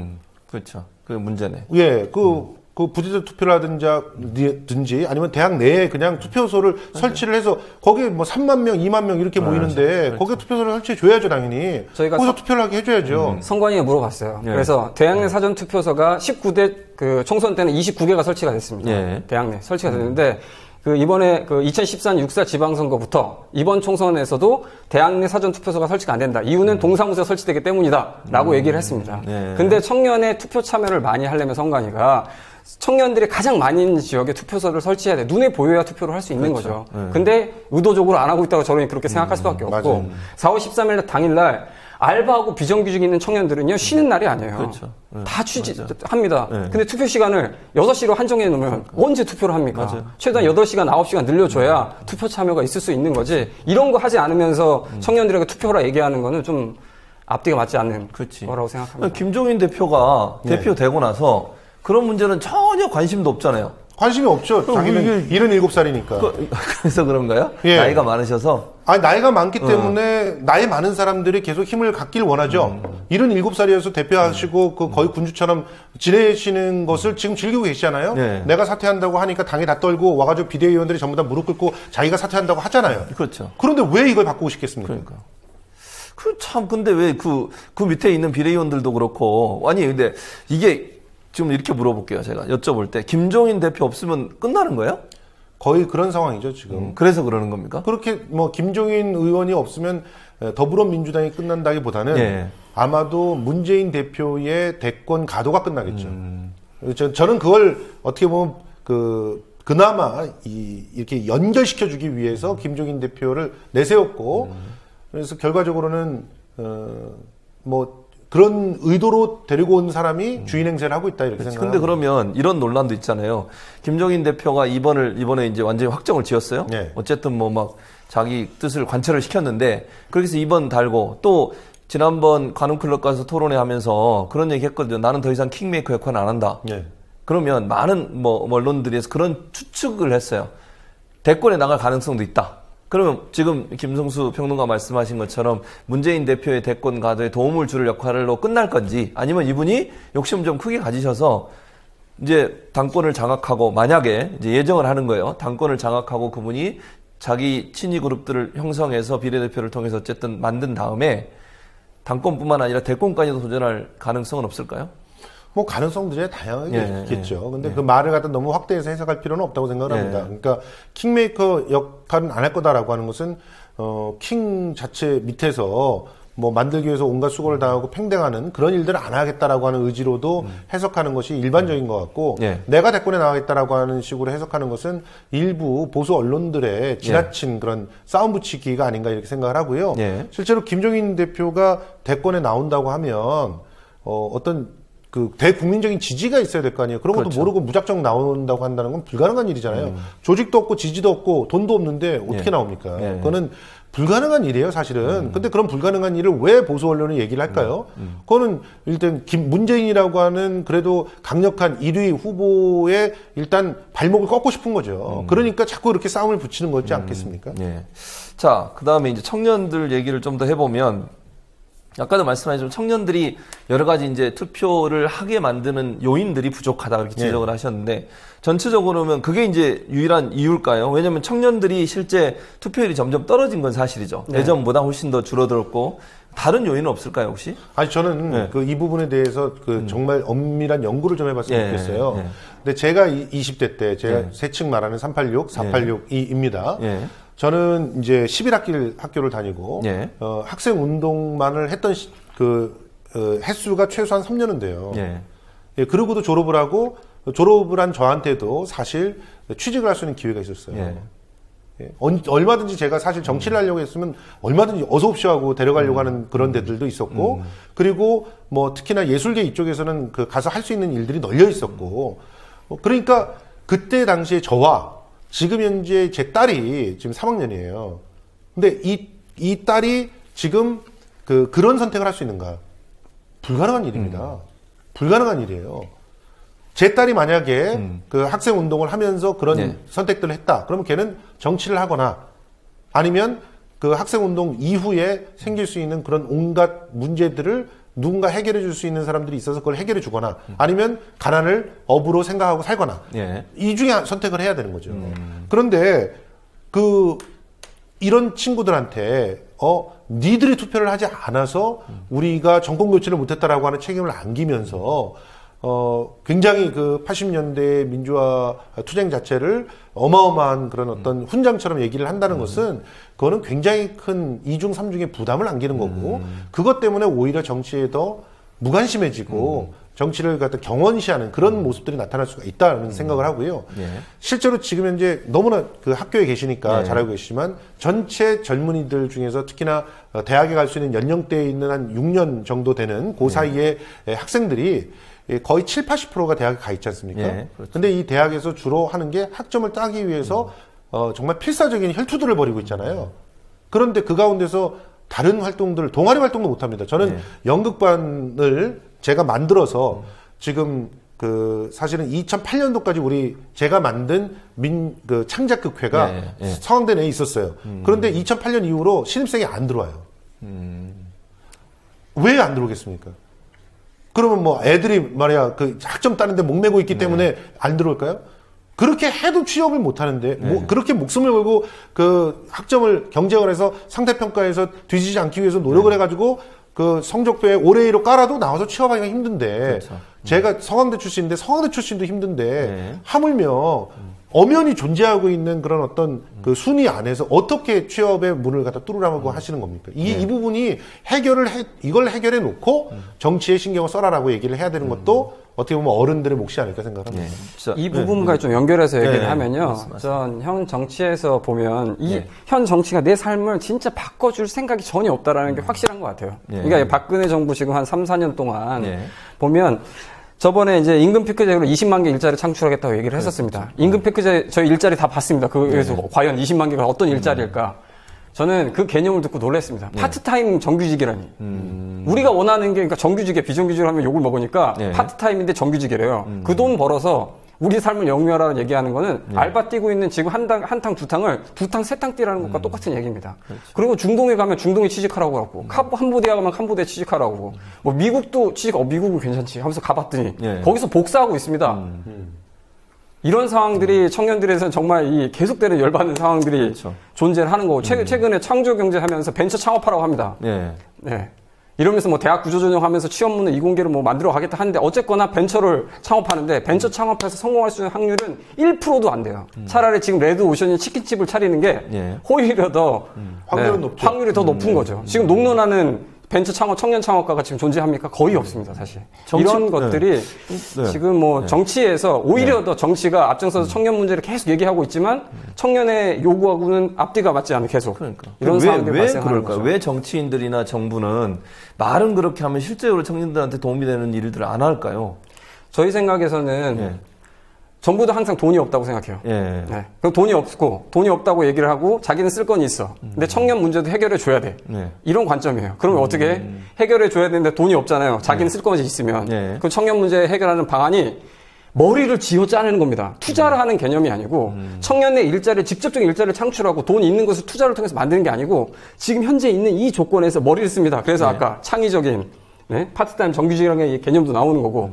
그렇죠. 그 문제네. 예, 그 부재자 투표를 하든지 아니면 대학 내에 그냥 투표소를 설치를 해서 거기에 뭐 3만 명, 2만 명 이렇게 모이는데 거기에 투표소를 설치해 줘야죠, 당연히. 저희가 거기서 투표를 하게 해줘야죠. 선관위에 물어봤어요. 그래서 대학 내 사전 투표소가 19대 그 총선 때는 29개가 설치가 됐습니다. 대학 내 설치가 됐는데 이번에 2014년 6.4 지방선거부터 이번 총선에서도 대학 내 사전투표소가 설치가 안 된다. 이유는 동사무소가 설치되기 때문이다. 라고 얘기를 했습니다. 근데 청년의 투표 참여를 많이 하려면 선관위가 청년들이 가장 많이 있는 지역에 투표소를 설치해야 돼. 눈에 보여야 투표를 할 수 있는 거죠. 근데 의도적으로 안 하고 있다고 저는 그렇게 생각할 수밖에 없고 맞아요. 4월 13일 당일날 알바하고 비정규직 있는 청년들은요, 쉬는 날이 아니에요. 그렇죠. 다 합니다. 근데 투표 시간을 6시로 한정해 놓으면 언제 투표를 합니까? 최소한 8시간, 9시간 늘려줘야 투표 참여가 있을 수 있는 거지. 이런 거 하지 않으면서 청년들에게 투표라 얘기하는 거는 좀 앞뒤가 맞지 않는 거라고 생각합니다. 김종인 대표가 대표되고 나서 그런 문제는 전혀 관심도 없잖아요. 관심이 없죠. 자기는 77살이니까. 그래서 그런가요? 나이가 많으셔서? 아니, 나이가 많기 때문에 나이 많은 사람들이 계속 힘을 갖길 원하죠. 77살이어서 대표하시고 거의 군주처럼 지내시는 것을 지금 즐기고 계시잖아요. 내가 사퇴한다고 하니까 당이 다 떨고 와가지고 비대위원들이 전부 다 무릎 꿇고 자기가 사퇴한다고 하잖아요. 그렇죠. 그런데 왜 이걸 바꾸고 싶겠습니까? 그러니까. 근데 왜 그 밑에 있는 비대위원들도 그렇고, 아니, 근데 이게 지금 이렇게 물어볼게요. 제가 여쭤볼 때 김종인 대표 없으면 끝나는 거예요? 거의 그런 상황이죠, 지금. 그래서 그러는 겁니까? 그렇게 김종인 의원이 없으면 더불어민주당이 끝난다기보다는 아마도 문재인 대표의 대권 가도가 끝나겠죠. 저는 그걸 어떻게 보면 그나마 이렇게 연결시켜주기 위해서 김종인 대표를 내세웠고, 그래서 결과적으로는 그런 의도로 데리고 온 사람이 주인 행세를 하고 있다, 이렇게 생각합니다. 근데 그러면 이런 논란도 있잖아요. 김종인 대표가 이번에 이제 완전히 확정을 지었어요. 어쨌든 막 자기 뜻을 관철을 시켰는데, 그렇게 해서 2번 달고, 또 지난번 관훈클럽 가서 토론회 하면서 그런 얘기 했거든요. 나는 더 이상 킹메이커 역할은 안 한다. 그러면 많은 언론들에서 그런 추측을 했어요. 대권에 나갈 가능성도 있다. 그러면 지금 김성수 평론가 말씀하신 것처럼 문재인 대표의 대권 가도에 도움을 줄 역할로 끝날 건지, 아니면 이분이 욕심 좀 크게 가지셔서 이제 당권을 장악하고, 만약에 이제 예정을 하는 거예요. 당권을 장악하고 그분이 자기 친위 그룹들을 형성해서 비례대표를 통해서 어쨌든 만든 다음에 당권뿐만 아니라 대권까지도 도전할 가능성은 없을까요? 가능성들이 다양하게 있겠죠. 근데 그 말을 갖다 너무 확대해서 해석할 필요는 없다고 생각을 합니다. 그러니까, 킹메이커 역할은 안 할 거다라고 하는 것은, 킹 자체 밑에서 만들기 위해서 온갖 수고를 당하고 팽댕하는 그런 일들을 안 하겠다라고 하는 의지로도 해석하는 것이 일반적인 것 같고, 내가 대권에 나가겠다라고 하는 식으로 해석하는 것은 일부 보수 언론들의 지나친 그런 싸움 붙이기가 아닌가 이렇게 생각을 하고요. 실제로 김종인 대표가 대권에 나온다고 하면, 어떤 대국민적인 지지가 있어야 될 거 아니에요. 그런 것도 모르고 무작정 나온다고 한다는 건 불가능한 일이잖아요. 조직도 없고 지지도 없고 돈도 없는데 어떻게 나옵니까? 그거는 불가능한 일이에요, 사실은. 근데 그런 불가능한 일을 왜 보수 언론이 얘기를 할까요? 그거는 일단 문재인이라고 하는 그래도 강력한 1위 후보의 일단 발목을 꺾고 싶은 거죠. 그러니까 자꾸 이렇게 싸움을 붙이는 거지 않겠습니까? 자, 그 다음에 이제 청년들 얘기를 좀 더 해보면, 아까도 말씀하신 청년들이 여러 가지 이제 투표를 하게 만드는 요인들이 부족하다 그렇게 지적을 하셨는데, 전체적으로는 그게 이제 유일한 이유일까요? 왜냐하면 청년들이 실제 투표율이 점점 떨어진 건 사실이죠. 예전보다 훨씬 더 줄어들었고, 다른 요인은 없을까요, 혹시? 아니, 저는 그 이 부분에 대해서 그 정말 엄밀한 연구를 좀 해봤으면 좋겠어요. 근데 제가 20대 때, 제가 세층 말하는 386, 486입니다. 저는 이제 11학기 학교를 다니고, 학생 운동만을 했던 횟수가 최소한 3년은 돼요. 그러고도 졸업을 하고, 졸업을 한 저한테도 사실 취직을 할 수 있는 기회가 있었어요. 얼마든지 제가 사실 정치를 하려고 했으면 얼마든지 어서 옵쇼 하고 데려가려고 하는 그런 데들도 있었고, 그리고 뭐 특히나 예술계 이쪽에서는 그 가서 할 수 있는 일들이 널려 있었고, 그러니까 그때 당시에 저와 지금 현재 제 딸이 지금 3학년이에요. 근데 이 딸이 지금 그런 선택을 할 수 있는가? 불가능한 일입니다. 불가능한 일이에요. 제 딸이 만약에 그 학생 운동을 하면서 그런 선택들을 했다. 그러면 걔는 정치를 하거나 아니면 그 학생 운동 이후에 생길 수 있는 그런 온갖 문제들을 누군가 해결해 줄 수 있는 사람들이 있어서 그걸 해결해 주거나 아니면 가난을 업으로 생각하고 살거나 이 중에 선택을 해야 되는 거죠. 그런데 이런 친구들한테 니들이 투표를 하지 않아서 우리가 정권 교체를 못했다라고 하는 책임을 안기면서 굉장히 그 80년대 민주화 투쟁 자체를 어마어마한 그런 어떤 훈장처럼 얘기를 한다는 것은 그거는 굉장히 큰 이중 삼중의 부담을 안기는 거고 그것 때문에 오히려 정치에 더 무관심해지고 정치를 갖다 경원시하는 그런 모습들이 나타날 수가 있다는 생각을 하고요. 실제로 지금 현재 너무나 그 학교에 계시니까 잘 알고 계시지만 전체 젊은이들 중에서 특히나 대학에 갈 수 있는 연령대에 있는 한 6년 정도 되는 그 사이에 학생들이 거의 7, 80%가 대학에 가 있지 않습니까? 그렇죠. 근데 이 대학에서 주로 하는 게 학점을 따기 위해서 정말 필사적인 혈투들을 벌이고 있잖아요. 그런데 그 가운데서 다른 활동들, 동아리 활동도 못 합니다. 저는 연극반을 제가 만들어서 지금 사실은 2008년도까지 제가 만든 창작극회가 서강대 내에 있었어요. 그런데 2008년 이후로 신입생이 안 들어와요. 왜 안 들어오겠습니까? 그러면 뭐 애들이 말이야 그 학점 따는데 목매고 있기 때문에 안 들어올까요? 그렇게 해도 취업을 못 하는데 그렇게 목숨을 걸고 그 학점을 경쟁을 해서 상대평가에서 뒤지지 않기 위해서 노력을 해가지고 그 성적표에 올해로 깔아도 나와서 취업하기가 힘든데 그렇죠. 제가 서강대 출신인데 서강대 출신도 힘든데 하물며 엄연히 존재하고 있는 그런 어떤 그 순위 안에서 어떻게 취업의 문을 갖다 뚫으라고 하시는 겁니까? 이 부분이 이걸 해결해 놓고 정치에 신경을 써라라고 얘기를 해야 되는 것도 어떻게 보면 어른들의 몫이 아닐까 생각합니다. 이 부분과 좀 연결해서 얘기를 하면요. 전 현 정치에서 보면 현 정치가 내 삶을 진짜 바꿔줄 생각이 전혀 없다라는 게 확실한 것 같아요. 그러니까 박근혜 정부 지금 한 3, 4년 동안 보면 저번에 이제 임금 피크제로 20만 개 일자리 창출하겠다고 얘기를 했었습니다. 임금 피크제 저희 일자리 다 봤습니다. 그래서 과연 20만 개가 어떤 일자리일까? 저는 그 개념을 듣고 놀랐습니다. 파트타임 정규직이라니. 우리가 원하는 게 그러니까 정규직에 비정규직을 하면 욕을 먹으니까 파트타임인데 정규직이래요. 그 돈 벌어서 우리 삶을 영위하라는 얘기하는 거는 알바 뛰고 있는 지금 한 탕 두 탕을 두 탕 세 탕 뛰라는 것과 똑같은 얘기입니다. 그렇죠. 그리고 중동에 가면 중동에 취직하라고 하고 캄보디아 가면 캄보디아 취직하라고 하고 뭐 미국도 미국은 괜찮지 하면서 가봤더니 거기서 복사하고 있습니다. 이런 상황들이 청년들에서는 정말 계속되는 열받는 상황들이 존재를 하는 거고 최근에 창조경제 하면서 벤처 창업하라고 합니다. 이러면서 뭐 대학 구조조정하면서 취업문을 이공계로 뭐 만들어 가겠다 하는데 어쨌거나 벤처를 창업하는데 벤처 창업해서 성공할 수 있는 확률은 1%도 안 돼요. 차라리 지금 레드오션이 치킨집을 차리는 게 오히려 더 확률이 더 높은 거죠. 지금 녹론하는 벤처 창업, 청년 창업가가 지금 존재합니까? 거의 없습니다, 사실. 이런 것들이 지금 뭐 정치에서 오히려 더 정치가 앞장서서 청년 문제를 계속 얘기하고 있지만 청년의 요구하고는 앞뒤가 맞지 않는 계속 이런 상황들이 발생하는 거죠. 왜 정치인들이나 정부는 말은 그렇게 하면 실제로 청년들한테 도움이 되는 일들을 안 할까요? 저희 생각에서는 정부도 항상 돈이 없다고 생각해요. 그럼 돈이 없다고 얘기를 하고 자기는 쓸 건 있어. 근데 청년 문제도 해결해 줘야 돼. 이런 관점이에요. 그러면 어떻게 해결해 줘야 되는데 돈이 없잖아요. 자기는 쓸 것이 있으면. 그럼 청년 문제 해결하는 방안이 머리를 쥐어 짜내는 겁니다. 투자를 하는 개념이 아니고 청년의 직접적인 일자리를 창출하고 돈 있는 것을 투자를 통해서 만드는 게 아니고 지금 현재 있는 이 조건에서 머리를 씁니다. 그래서 아까 창의적인 파트타임 정규직이라는 개념도 나오는 거고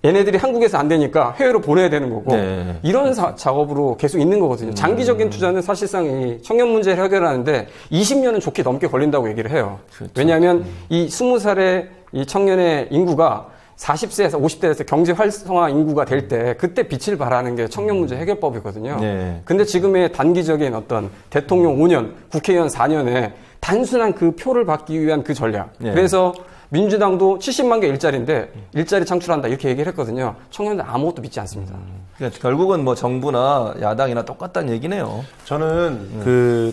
얘네들이 한국에서 안 되니까 해외로 보내야 되는 거고 네. 이런 작업으로 계속 있는 거거든요. 장기적인 투자는 사실상 이 청년 문제를 해결하는데 20년은 좋게 넘게 걸린다고 얘기를 해요. 그렇죠. 왜냐하면 이 20살의 이 청년의 인구가 40세에서 50대에서 경제 활성화 인구가 될 때 그때 빛을 발하는 게 청년 문제 해결법이거든요. 네. 근데 지금의 단기적인 어떤 대통령 5년, 국회의원 4년에 단순한 그 표를 받기 위한 그 전략. 네. 그래서 민주당도 70만 개 일자리인데 일자리 창출한다 이렇게 얘기를 했거든요. 청년들 아무것도 믿지 않습니다. 그러니까 결국은 뭐 정부나 야당이나 똑같다는 얘기네요. 저는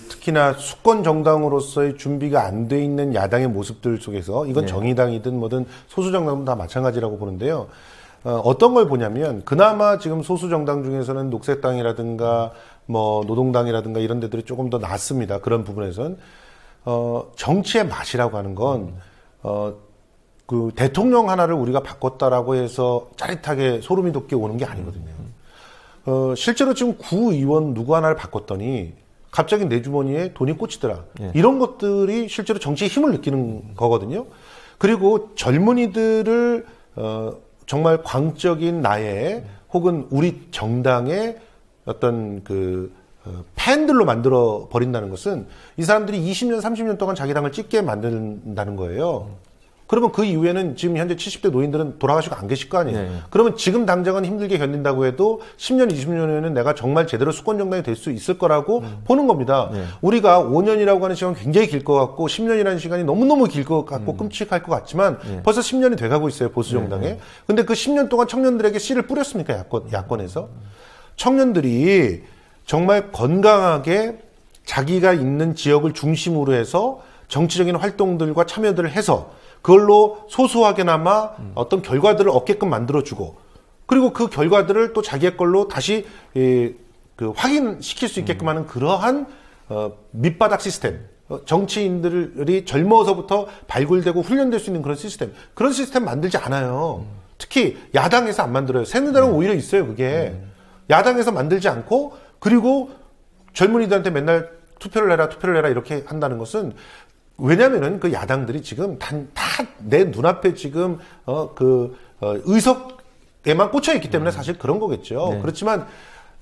특히나 수권 정당으로서의 준비가 안 돼 있는 야당의 모습들 속에서 이건 네. 정의당이든 뭐든 소수 정당도 다 마찬가지라고 보는데요. 어떤 걸 보냐면 그나마 지금 소수 정당 중에서는 녹색당이라든가 뭐 노동당이라든가 이런 데들이 조금 더 낫습니다. 그런 부분에서는 정치의 맛이라고 하는 건 그 대통령 하나를 우리가 바꿨다라고 해서 짜릿하게 소름이 돋게 오는 게 아니거든요. 실제로 지금 구의원 누구 하나를 바꿨더니 갑자기 내 주머니에 돈이 꽂히더라. 예. 이런 것들이 실제로 정치의 힘을 느끼는 거거든요. 그리고 젊은이들을 정말 광적인 나의 혹은 우리 정당의 어떤 팬들로 만들어 버린다는 것은 이 사람들이 20년, 30년 동안 자기 당을 찍게 만든다는 거예요. 그러면 그 이후에는 지금 현재 70대 노인들은 돌아가시고 안 계실 거 아니에요. 네. 그러면 지금 당장은 힘들게 견딘다고 해도 10년, 20년 후에는 내가 정말 제대로 수권 정당이 될 수 있을 거라고 보는 겁니다. 네. 우리가 5년이라고 하는 시간은 굉장히 길 것 같고 10년이라는 시간이 너무너무 길 것 같고 끔찍할 것 같지만 벌써 10년이 돼가고 있어요. 보수 정당에. 근데 그 10년 동안 청년들에게 씨를 뿌렸습니까? 야권에서. 청년들이 정말 건강하게 자기가 있는 지역을 중심으로 해서 정치적인 활동들과 참여들을 해서 그걸로 소소하게나마 어떤 결과들을 얻게끔 만들어주고 그리고 그 결과들을 또 자기의 걸로 다시 확인시킬 수 있게끔 하는 그러한 밑바닥 시스템, 정치인들이 젊어서부터 발굴되고 훈련될 수 있는 그런 시스템 만들지 않아요. 특히 야당에서 안 만들어요. 새누리당은 오히려 있어요. 그게 야당에서 만들지 않고 그리고 젊은이들한테 맨날 투표를 해라 이렇게 한다는 것은 왜냐면은 그 야당들이 지금 다 내 눈앞에 지금 의석에만 꽂혀 있기 때문에 사실 그런 거겠죠. 네. 그렇지만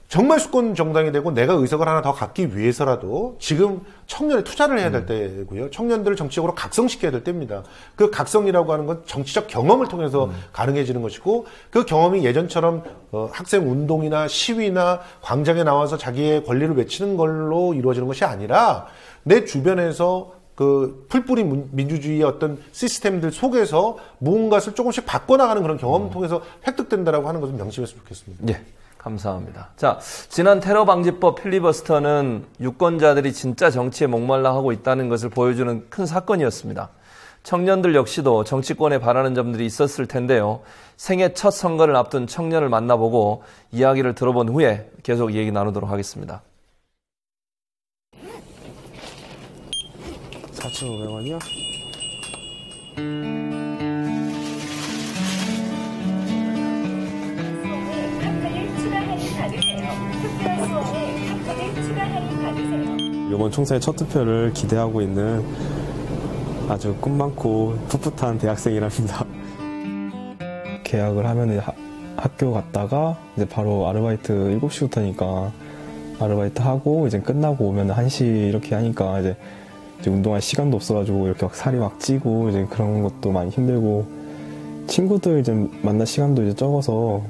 정말 수권 정당이 되고 내가 의석을 하나 더 갖기 위해서라도 지금 청년에 투자를 해야 될 때고요. 청년들을 정치적으로 각성시켜야 될 때입니다. 그 각성이라고 하는 건 정치적 경험을 통해서 가능해지는 것이고 그 경험이 예전처럼 학생 운동이나 시위나 광장에 나와서 자기의 권리를 외치는 걸로 이루어지는 것이 아니라 내 주변에서 그 풀뿌리 민주주의의 어떤 시스템들 속에서 무언가를 조금씩 바꿔나가는 그런 경험을 통해서 획득된다라고 하는 것을 명심했으면 좋겠습니다. 네. 감사합니다. 자, 지난 테러 방지법 필리버스터는 유권자들이 진짜 정치에 목말라 하고 있다는 것을 보여주는 큰 사건이었습니다. 청년들 역시도 정치권에 바라는 점들이 있었을 텐데요. 생애 첫 선거를 앞둔 청년을 만나보고 이야기를 들어본 후에 계속 얘기 나누도록 하겠습니다. 4,500원이요? 이번 총선의 첫 투표를 기대하고 있는 아주 꿈 많고 풋풋한 대학생이랍니다. 계약을 하면 학교 갔다가 이제 바로 아르바이트 7시부터니까 아르바이트 하고 이제 끝나고 오면 1시 이렇게 하니까 이제 운동할 시간도 없어가지고 이렇게 막 살이 막 찌고 이제 그런 것도 많이 힘들고 친구들 이제 만날 시간도 이제 적어서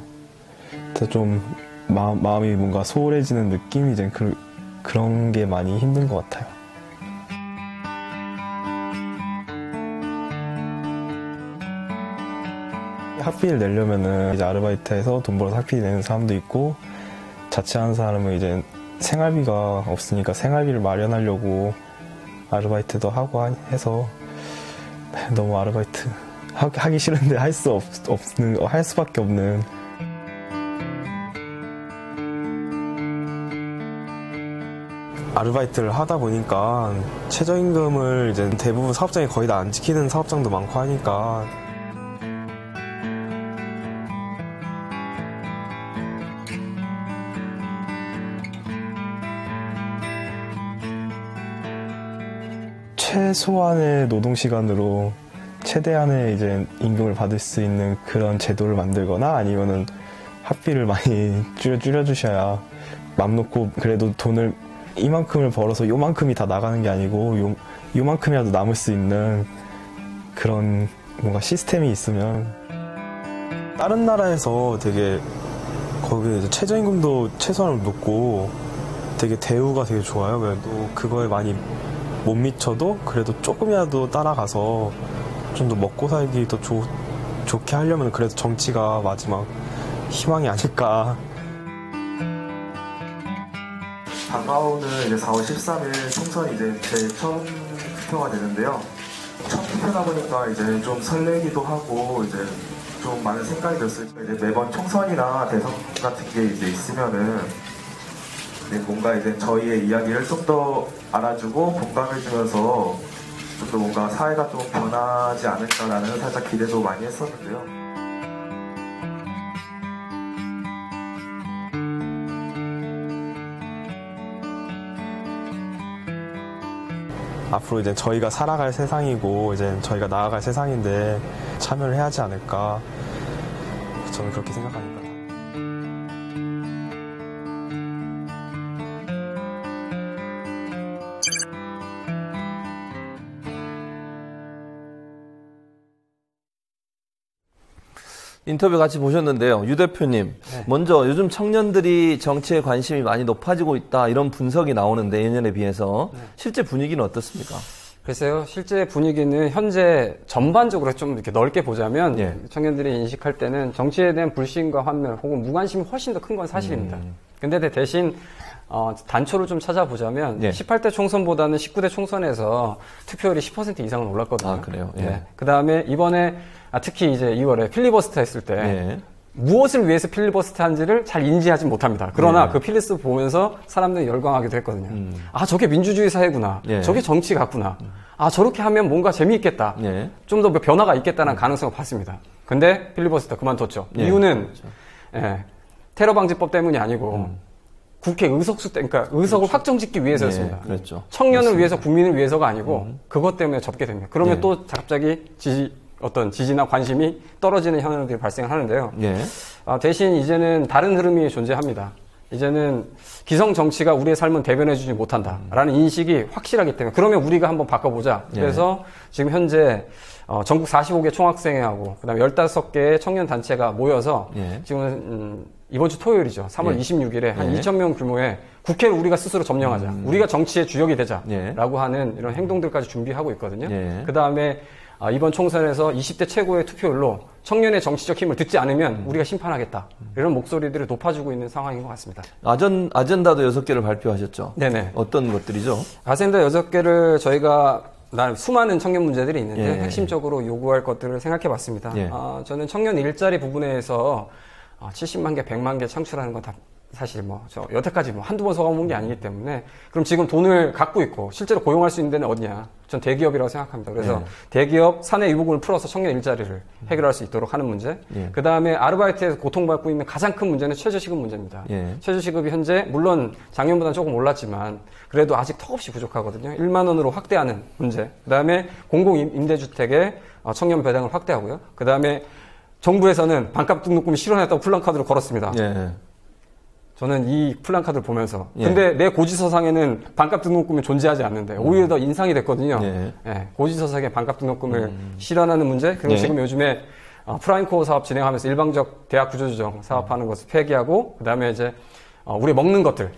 좀 마음이 뭔가 소홀해지는 느낌이 이제 그런 게 많이 힘든 것 같아요. 학비를 내려면은 이제 아르바이트해서 돈 벌어서 학비 내는 사람도 있고 자취하는 사람은 이제 생활비가 없으니까 생활비를 마련하려고 아르바이트도 하고 해서 너무 아르바이트 하기 싫은데 할 수밖에 없는. 아르바이트를 하다 보니까 최저임금을 이제 대부분 사업장이 거의 다 안 지키는 사업장도 많고 하니까 최소한의 노동시간으로 최대한의 이제 임금을 받을 수 있는 그런 제도를 만들거나 아니면은 학비를 많이 줄여주셔야 맘 놓고 그래도 돈을 이만큼을 벌어서 요만큼이 다 나가는 게 아니고 요만큼이라도 남을 수 있는 그런 뭔가 시스템이 있으면. 다른 나라에서 되게 거기 이제 최저임금도 최소한으로 높고 되게 대우가 되게 좋아요. 그래도 그거에 많이 못 미쳐도 그래도 조금이라도 따라가서 좀 더 먹고 살기 더 좋게 하려면 그래도 정치가 마지막 희망이 아닐까. 다가오는 이제 4월 13일 총선이 이제 제 처음 투표가 되는데요. 첫 투표다 보니까 이제 좀 설레기도 하고 이제 좀 많은 생각이 들었어요. 이제 매번 총선이나 대선 같은 게 이제 있으면은 뭔가 이제 저희의 이야기를 좀 더 알아주고 공감해주면서 좀 더 뭔가 사회가 좀 변하지 않을까라는 살짝 기대도 많이 했었는데요. 앞으로 이제 저희가 살아갈 세상이고 이제 저희가 나아갈 세상인데 참여를 해야 하지 않을까 저는 그렇게 생각합니다. 인터뷰 같이 보셨는데요. 유 대표님, 네. 먼저 요즘 청년들이 정치에 관심이 많이 높아지고 있다 이런 분석이 나오는데 예년에 비해서 실제 분위기는 어떻습니까? 글쎄요. 실제 분위기는 현재 전반적으로 좀 이렇게 넓게 보자면 청년들이 인식할 때는 정치에 대한 불신과 환멸 혹은 무관심이 훨씬 더 큰 건 사실입니다. 근데 대신 단초를 좀 찾아보자면 18대 총선보다는 19대 총선에서 투표율이 10% 이상은 올랐거든요. 아, 그래요? 그 다음에 이번에 특히 이제 2월에 필리버스터 했을 때 무엇을 위해서 필리버스터 한지를 잘 인지하지 못합니다. 그러나 그 필리버스터 보면서 사람들이 열광하기도 했거든요. 아, 저게 민주주의 사회구나. 저게 정치 같구나. 아, 저렇게 하면 뭔가 재미있겠다. 좀 더 변화가 있겠다는 가능성을 봤습니다. 근데 필리버스터 그만뒀죠. 이유는 테러 방지법 때문이 아니고 국회 의석수 때, 그러니까 의석을 확정짓기 위해서였습니다. 그렇죠. 청년을 맞습니다. 위해서, 국민을 위해서가 아니고 그것 때문에 접게 됩니다. 그러면 또 갑자기 어떤 지지나 관심이 떨어지는 현상들이 발생을 하는데요. 대신 이제는 다른 흐름이 존재합니다. 이제는 기성 정치가 우리의 삶은 대변해주지 못한다라는 인식이 확실하기 때문에 그러면 우리가 한번 바꿔보자. 그래서 지금 현재 전국 45개 총학생회하고 그다음에 15개의 청년 단체가 모여서 지금 이번 주 토요일이죠. 3월 26일에 한 2,000명 규모의 국회를 우리가 스스로 점령하자. 우리가 정치의 주역이 되자라고 하는 이런 행동들까지 준비하고 있거든요. 그다음에 이번 총선에서 20대 최고의 투표율로 청년의 정치적 힘을 듣지 않으면 우리가 심판하겠다. 이런 목소리들을 높아지고 있는 상황인 것 같습니다. 아젠다도 6개를 발표하셨죠? 네네. 어떤 것들이죠? 아젠다 6개를 저희가 수많은 청년 문제들이 있는데 핵심적으로 요구할 것들을 생각해 봤습니다. 저는 청년 일자리 부분에서 70만 개, 100만 개 창출하는 건 다 사실 여태까지 한두 번 서가본 게 아니기 때문에 그럼 지금 돈을 갖고 있고 실제로 고용할 수 있는 데는 어디냐? 전 대기업이라고 생각합니다. 그래서 대기업 사내 유보금을 풀어서 청년 일자리를 해결할 수 있도록 하는 문제. 그 다음에 아르바이트에서 고통받고 있는 가장 큰 문제는 최저시급 문제입니다. 최저시급이 현재 물론 작년보다는 조금 올랐지만 그래도 아직 턱없이 부족하거든요. 1만 원으로 확대하는 문제. 그 다음에 공공임대주택의 청년 배당을 확대하고요. 그 다음에 정부에서는 반값 등록금이 실현했다고 플랜카드를 걸었습니다. 저는 이 플랜카드를 보면서 근데 내 고지서상에는 반값 등록금이 존재하지 않는데 오히려 더 인상이 됐거든요. 고지서상에 반값 등록금을 실현하는 문제 그리고 지금 요즘에 프라임코어 사업 진행하면서 일방적 대학 구조조정 사업하는 것을 폐기하고 그다음에 이제 우리 먹는 것들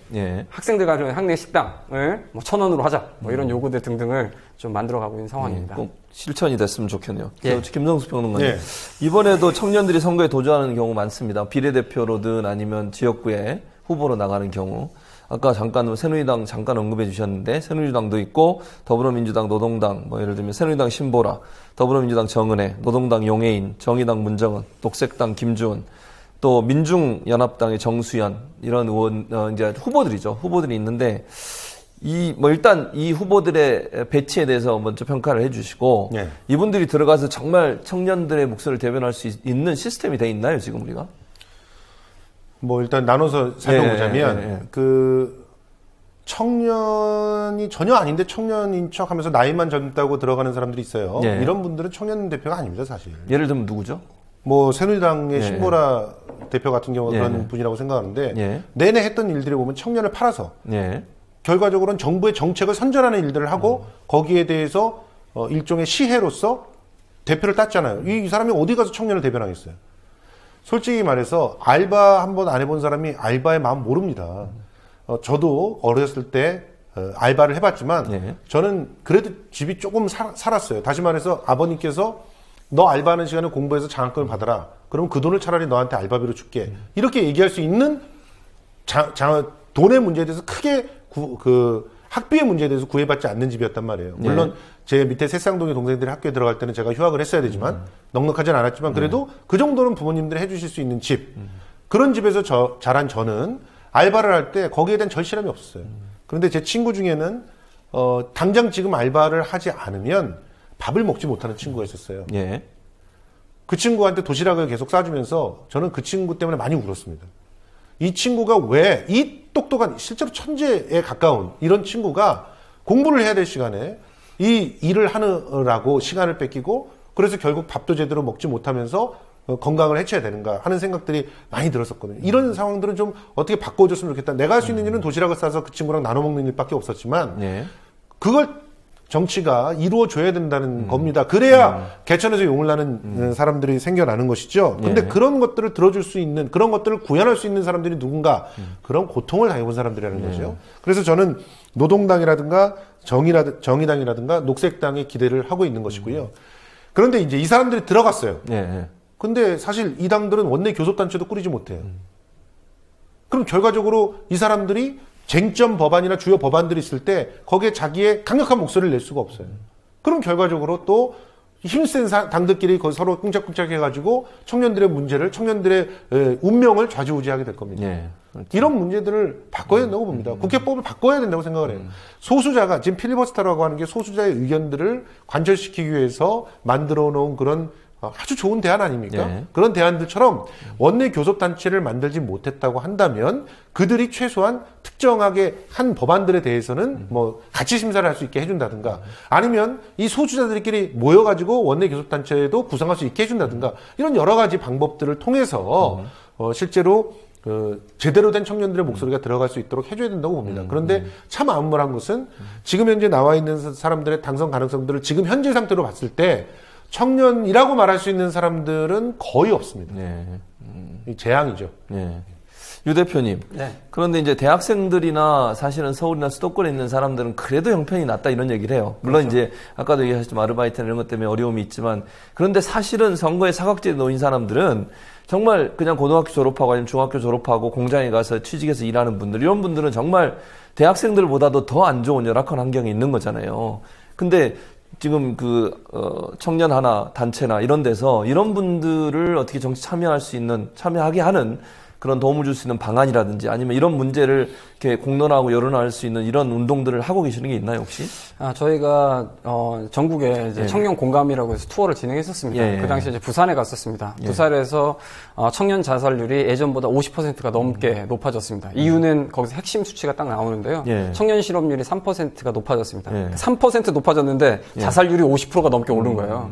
학생들 가는 학내 식당을 1,000원으로 하자 이런 요구들 등등을 좀 만들어가고 있는 상황입니다. 꼭 실천이 됐으면 좋겠네요. 김성수 평론가님 이번에도 청년들이 선거에 도전하는 경우 많습니다. 비례대표로든 아니면 지역구에 후보로 나가는 경우 아까 잠깐 새누리당 잠깐 언급해 주셨는데 새누리당도 있고 더불어민주당, 노동당 예를 들면 새누리당 신보라, 더불어민주당 정은혜, 노동당 용해인, 정의당 문정은, 녹색당 김주은 또 민중연합당의 정수연 이런 의원 이제 후보들이 있는데 일단 이 후보들의 배치에 대해서 먼저 평가를 해주시고 이분들이 들어가서 정말 청년들의 목소리를 대변할 수 있는 시스템이 돼 있나요 지금 우리가? 일단 나눠서 살펴보자면 청년이 전혀 아닌데 청년인 척 하면서 나이만 젊다고 들어가는 사람들이 있어요. 예. 이런 분들은 청년 대표가 아닙니다, 사실. 예를 들면 누구죠? 뭐 새누리당의 신보라 대표 같은 경우는 그런 분이라고 생각하는데 내내 했던 일들을 보면 청년을 팔아서 결과적으로는 정부의 정책을 선전하는 일들을 하고 거기에 대해서 일종의 시혜로서 대표를 땄잖아요. 이 사람이 어디 가서 청년을 대변하겠어요. 솔직히 말해서 알바 한 번 안 해본 사람이 알바의 마음 모릅니다. 저도 어렸을 때 알바를 해봤지만 저는 그래도 집이 조금 살았어요. 다시 말해서 아버님께서 너 알바하는 시간에 공부해서 장학금을 받아라. 그러면 그 돈을 차라리 너한테 알바비로 줄게. 이렇게 얘기할 수 있는 돈의 문제에 대해서 크게 학비의 문제에 대해서 구애받지 않는 집이었단 말이에요. 물론 제 밑에 새쌍둥이 동생들이 학교에 들어갈 때는 제가 휴학을 했어야 되지만 넉넉하진 않았지만 그래도 그 정도는 부모님들이 해주실 수 있는 집. 그런 집에서 자란 저는 알바를 할 때 거기에 대한 절실함이 없었어요. 그런데 제 친구 중에는 당장 지금 알바를 하지 않으면 밥을 먹지 못하는 친구가 있었어요. 그 친구한테 도시락을 계속 싸주면서 저는 그 친구 때문에 많이 울었습니다. 이 친구가 왜 이 똑똑한 실제로 천재에 가까운 이런 친구가 공부를 해야 될 시간에 이 일을 하느라고 시간을 뺏기고 그래서 결국 밥도 제대로 먹지 못하면서 건강을 해쳐야 되는가 하는 생각들이 많이 들었었거든요. 이런 상황들은 좀 어떻게 바꿔줬으면 좋겠다. 내가 할 수 있는 일은 도시락을 싸서 그 친구랑 나눠 먹는 일밖에 없었지만 그걸 정치가 이루어줘야 된다는 겁니다. 그래야 개천에서 용을 나는 사람들이 생겨나는 것이죠. 근데 그런 것들을 들어줄 수 있는, 그런 것들을 구현할 수 있는 사람들이 누군가, 그런 고통을 당해본 사람들이라는 거죠. 그래서 저는 노동당이라든가 정의당이라든가 녹색당에 기대를 하고 있는 것이고요. 그런데 이제 이 사람들이 들어갔어요. 근데 사실 이 당들은 원내 교섭단체도 꾸리지 못해요. 그럼 결과적으로 이 사람들이 쟁점 법안이나 주요 법안들이 있을 때 거기에 자기의 강력한 목소리를 낼 수가 없어요. 그럼 결과적으로 또 힘센 당들끼리 서로 꿍짝꿍짝 해가지고 청년들의 문제를, 청년들의 운명을 좌지우지하게 될 겁니다. 그렇죠. 이런 문제들을 바꿔야 된다고 봅니다. 국회법을 바꿔야 된다고 생각을 해요. 소수자가, 지금 필리버스터라고 하는 게 소수자의 의견들을 관철시키기 위해서 만들어 놓은 그런 아주 좋은 대안 아닙니까? 그런 대안들처럼 원내 교섭단체를 만들지 못했다고 한다면 그들이 최소한 특정하게 한 법안들에 대해서는 뭐 같이 심사를 할 수 있게 해준다든가 아니면 이 소수자들끼리 모여가지고 원내 교섭단체도 구성할 수 있게 해준다든가 이런 여러 가지 방법들을 통해서 실제로 제대로 된 청년들의 목소리가 들어갈 수 있도록 해줘야 된다고 봅니다. 그런데 참 암울한 것은 지금 현재 나와 있는 사람들의 당선 가능성들을 지금 현재 상태로 봤을 때 청년이라고 말할 수 있는 사람들은 거의 없습니다. 재앙이죠. 유 대표님. 그런데 이제 대학생들이나 사실은 서울이나 수도권에 있는 사람들은 그래도 형편이 낫다 이런 얘기를 해요. 물론 그렇죠. 이제 아까도 얘기하셨지만 아르바이트나 이런 것 때문에 어려움이 있지만 그런데 사실은 선거에 사각지대에 놓인 사람들은 정말 그냥 고등학교 졸업하고 아니면 중학교 졸업하고 공장에 가서 취직해서 일하는 분들 이런 분들은 정말 대학생들보다도 더 안 좋은 열악한 환경에 있는 거잖아요. 근데 지금 청년 하나 단체나 이런 데서 이런 분들을 어떻게 정치 참여하게 하는 그런 도움을 줄 수 있는 방안이라든지 아니면 이런 문제를 이렇게 공론화하고 여론화할 수 있는 이런 운동들을 하고 계시는 게 있나요, 혹시? 저희가, 전국에 이제 청년 공감이라고 해서 투어를 진행했었습니다. 그 당시에 이제 부산에 갔었습니다. 부산에서 청년 자살률이 예전보다 50%가 넘게 높아졌습니다. 이유는 거기서 핵심 수치가 딱 나오는데요. 청년 실업률이 3%가 높아졌습니다. 3% 높아졌는데 자살률이 50%가 넘게 오른 거예요.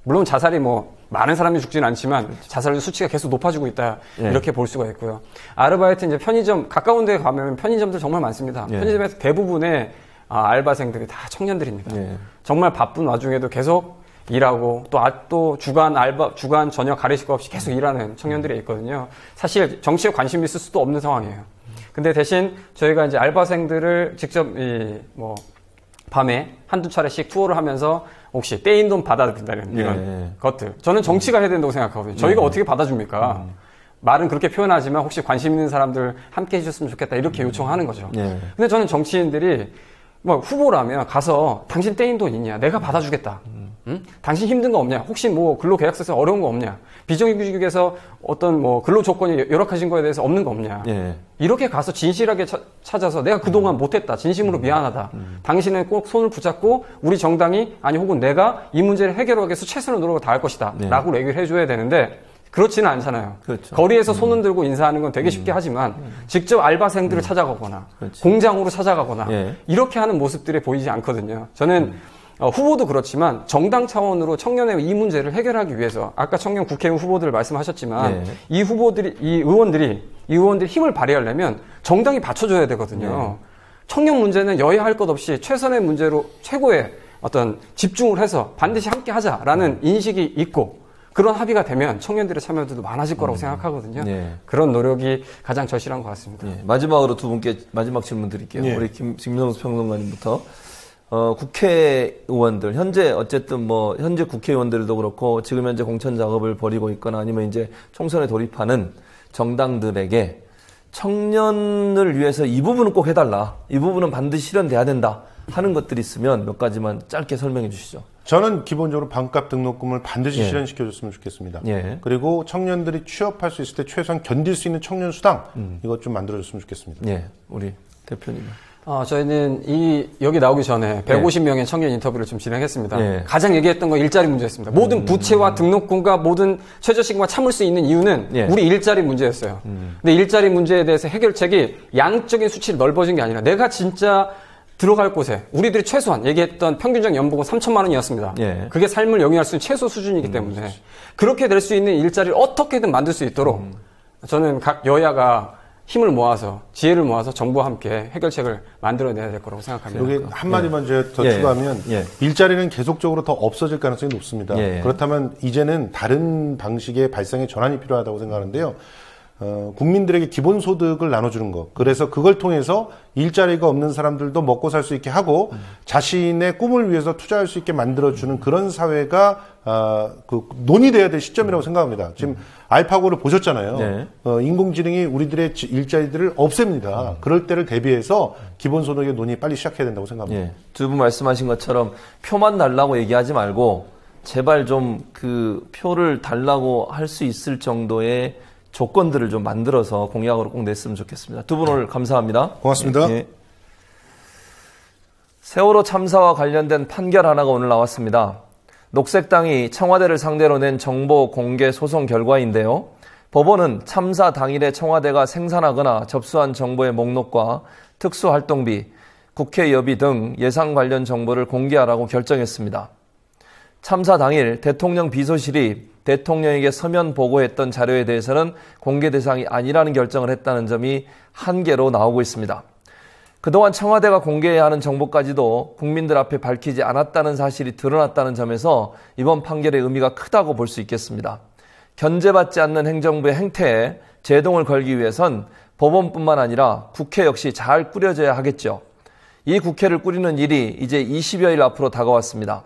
물론 자살이 많은 사람이 죽지는 않지만 자살률 수치가 계속 높아지고 있다. 이렇게 볼 수가 있고요. 아르바이트 이제 편의점, 가까운 데 가면 편의점들 정말 많습니다. 편의점에서 대부분의 알바생들이 다 청년들입니다. 정말 바쁜 와중에도 계속 일하고 또 주간 저녁 가리실 거 없이 계속 일하는 청년들이 있거든요. 사실 정치에 관심이 있을 수도 없는 상황이에요. 근데 대신 저희가 이제 알바생들을 직접 밤에 한두 차례씩 투어를 하면서 혹시 떼인 돈 받아준다는 이런 것들. 저는 정치가 해야 된다고 생각하거든요. 저희가 어떻게 받아줍니까? 말은 그렇게 표현하지만 혹시 관심 있는 사람들 함께 해주셨으면 좋겠다 이렇게 요청하는 거죠. 근데 저는 정치인들이 후보라면 가서 당신 떼인 돈 있냐? 내가 받아주겠다. 당신 힘든 거 없냐? 혹시 근로계약서에서 어려운 거 없냐? 비정규직에서 어떤 근로 조건이 열악하신 거에 대해서 없는 거 없냐? 이렇게 가서 진실하게 찾아서 내가 그동안 못했다. 진심으로 미안하다. 당신은 꼭 손을 붙잡고 우리 정당이 혹은 내가 이 문제를 해결하기 위해서 최선의 노력을 다할 것이다. 라고 얘기를 해줘야 되는데 그렇지는 않잖아요. 그렇죠. 거리에서 손 흔들고 인사하는 건 되게 쉽게 하지만 직접 알바생들을 찾아가거나 그렇죠. 공장으로 찾아가거나 예. 이렇게 하는 모습들이 보이지 않거든요. 저는 후보도 그렇지만 정당 차원으로 청년의 이 문제를 해결하기 위해서 아까 청년 국회의원 후보들 말씀하셨지만 예. 이 의원들이 힘을 발휘하려면 정당이 받쳐줘야 되거든요. 예. 청년 문제는 여야 할 것 없이 최선의 문제로 최고의 어떤 집중을 해서 반드시 함께 하자라는 인식이 있고 그런 합의가 되면 청년들의 참여도도 많아질 거라고 생각하거든요. 네. 그런 노력이 가장 절실한 것 같습니다. 네. 마지막으로 두 분께 마지막 질문 드릴게요. 네. 우리 김명수 평론가님부터. 국회의원들, 현재 어쨌든 현재 국회의원들도 그렇고 지금 현재 공천 작업을 벌이고 있거나 아니면 이제 총선에 돌입하는 정당들에게 청년을 위해서 이 부분은 꼭 해달라. 이 부분은 반드시 실현돼야 된다. 하는 것들이 있으면 몇 가지만 짧게 설명해 주시죠. 저는 기본적으로 반값 등록금을 반드시 예. 실현시켜줬으면 좋겠습니다. 예. 그리고 청년들이 취업할 수 있을 때 최소한 견딜 수 있는 청년 수당 이것 좀 만들어줬으면 좋겠습니다. 예, 우리 대표님. 저희는 여기 나오기 전에 150명의 청년 인터뷰를 좀 진행했습니다. 예. 가장 얘기했던 건 일자리 문제였습니다. 모든 부채와 등록금과 모든 최저시급만 참을 수 있는 이유는 예. 우리 일자리 문제였어요. 근데 일자리 문제에 대해서 해결책이 양적인 수치를 넓어진 게 아니라 내가 진짜 들어갈 곳에 우리들이 최소한 얘기했던 평균적 연봉은 3천만 원이었습니다. 예. 그게 삶을 영위할 수 있는 최소 수준이기 때문에 그렇게 될 수 있는 일자리를 어떻게든 만들 수 있도록 저는 각 여야가 힘을 모아서 지혜를 모아서 정부와 함께 해결책을 만들어내야 될 거라고 생각합니다. 여기 한마디만 제가 더 추가하면 일자리는 계속적으로 더 없어질 가능성이 높습니다. 그렇다면 이제는 다른 방식의 발상의 전환이 필요하다고 생각하는데요. 국민들에게 기본소득을 나눠주는 것. 그래서 그걸 통해서 일자리가 없는 사람들도 먹고 살 수 있게 하고 자신의 꿈을 위해서 투자할 수 있게 만들어주는 그런 사회가 논의돼야 될 시점이라고 생각합니다. 지금 알파고를 보셨잖아요. 네. 인공지능이 우리들의 일자리들을 없앱니다. 그럴 때를 대비해서 기본소득의 논의 빨리 시작해야 된다고 생각합니다. 네. 두 분 말씀하신 것처럼 표만 달라고 얘기하지 말고 제발 좀 그 표를 달라고 할 수 있을 정도의 조건들을 좀 만들어서 공약으로 꼭 냈으면 좋겠습니다. 두 분 오늘 감사합니다. 고맙습니다. 네. 세월호 참사와 관련된 판결 하나가 오늘 나왔습니다. 녹색당이 청와대를 상대로 낸 정보 공개 소송 결과인데요. 법원은 참사 당일에 청와대가 생산하거나 접수한 정보의 목록과 특수활동비, 국회 여비 등 예상 관련 정보를 공개하라고 결정했습니다. 참사 당일 대통령 비서실이 대통령에게 서면 보고했던 자료에 대해서는 공개 대상이 아니라는 결정을 했다는 점이 한계로 나오고 있습니다. 그동안 청와대가 공개해야 하는 정보까지도 국민들 앞에 밝히지 않았다는 사실이 드러났다는 점에서 이번 판결의 의미가 크다고 볼 수 있겠습니다. 견제받지 않는 행정부의 행태에 제동을 걸기 위해선 법원뿐만 아니라 국회 역시 잘 꾸려져야 하겠죠. 이 국회를 꾸리는 일이 이제 20여일 앞으로 다가왔습니다.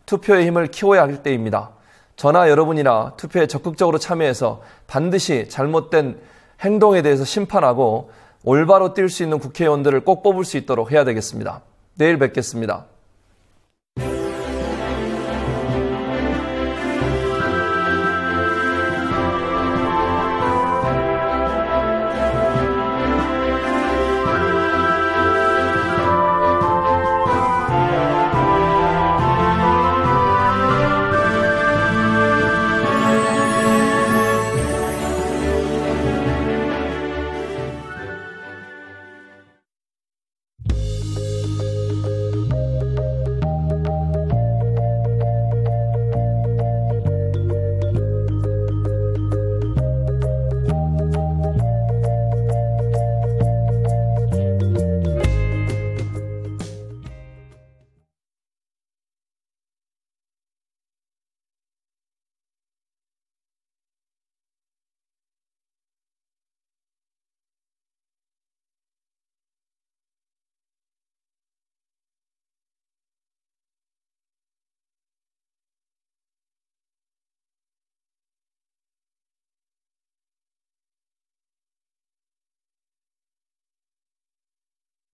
투표의 힘을 키워야 할 때입니다. 저나 여러분이나 투표에 적극적으로 참여해서 반드시 잘못된 행동에 대해서 심판하고 올바로 뛸 수 있는 국회의원들을 꼭 뽑을 수 있도록 해야 되겠습니다. 내일 뵙겠습니다.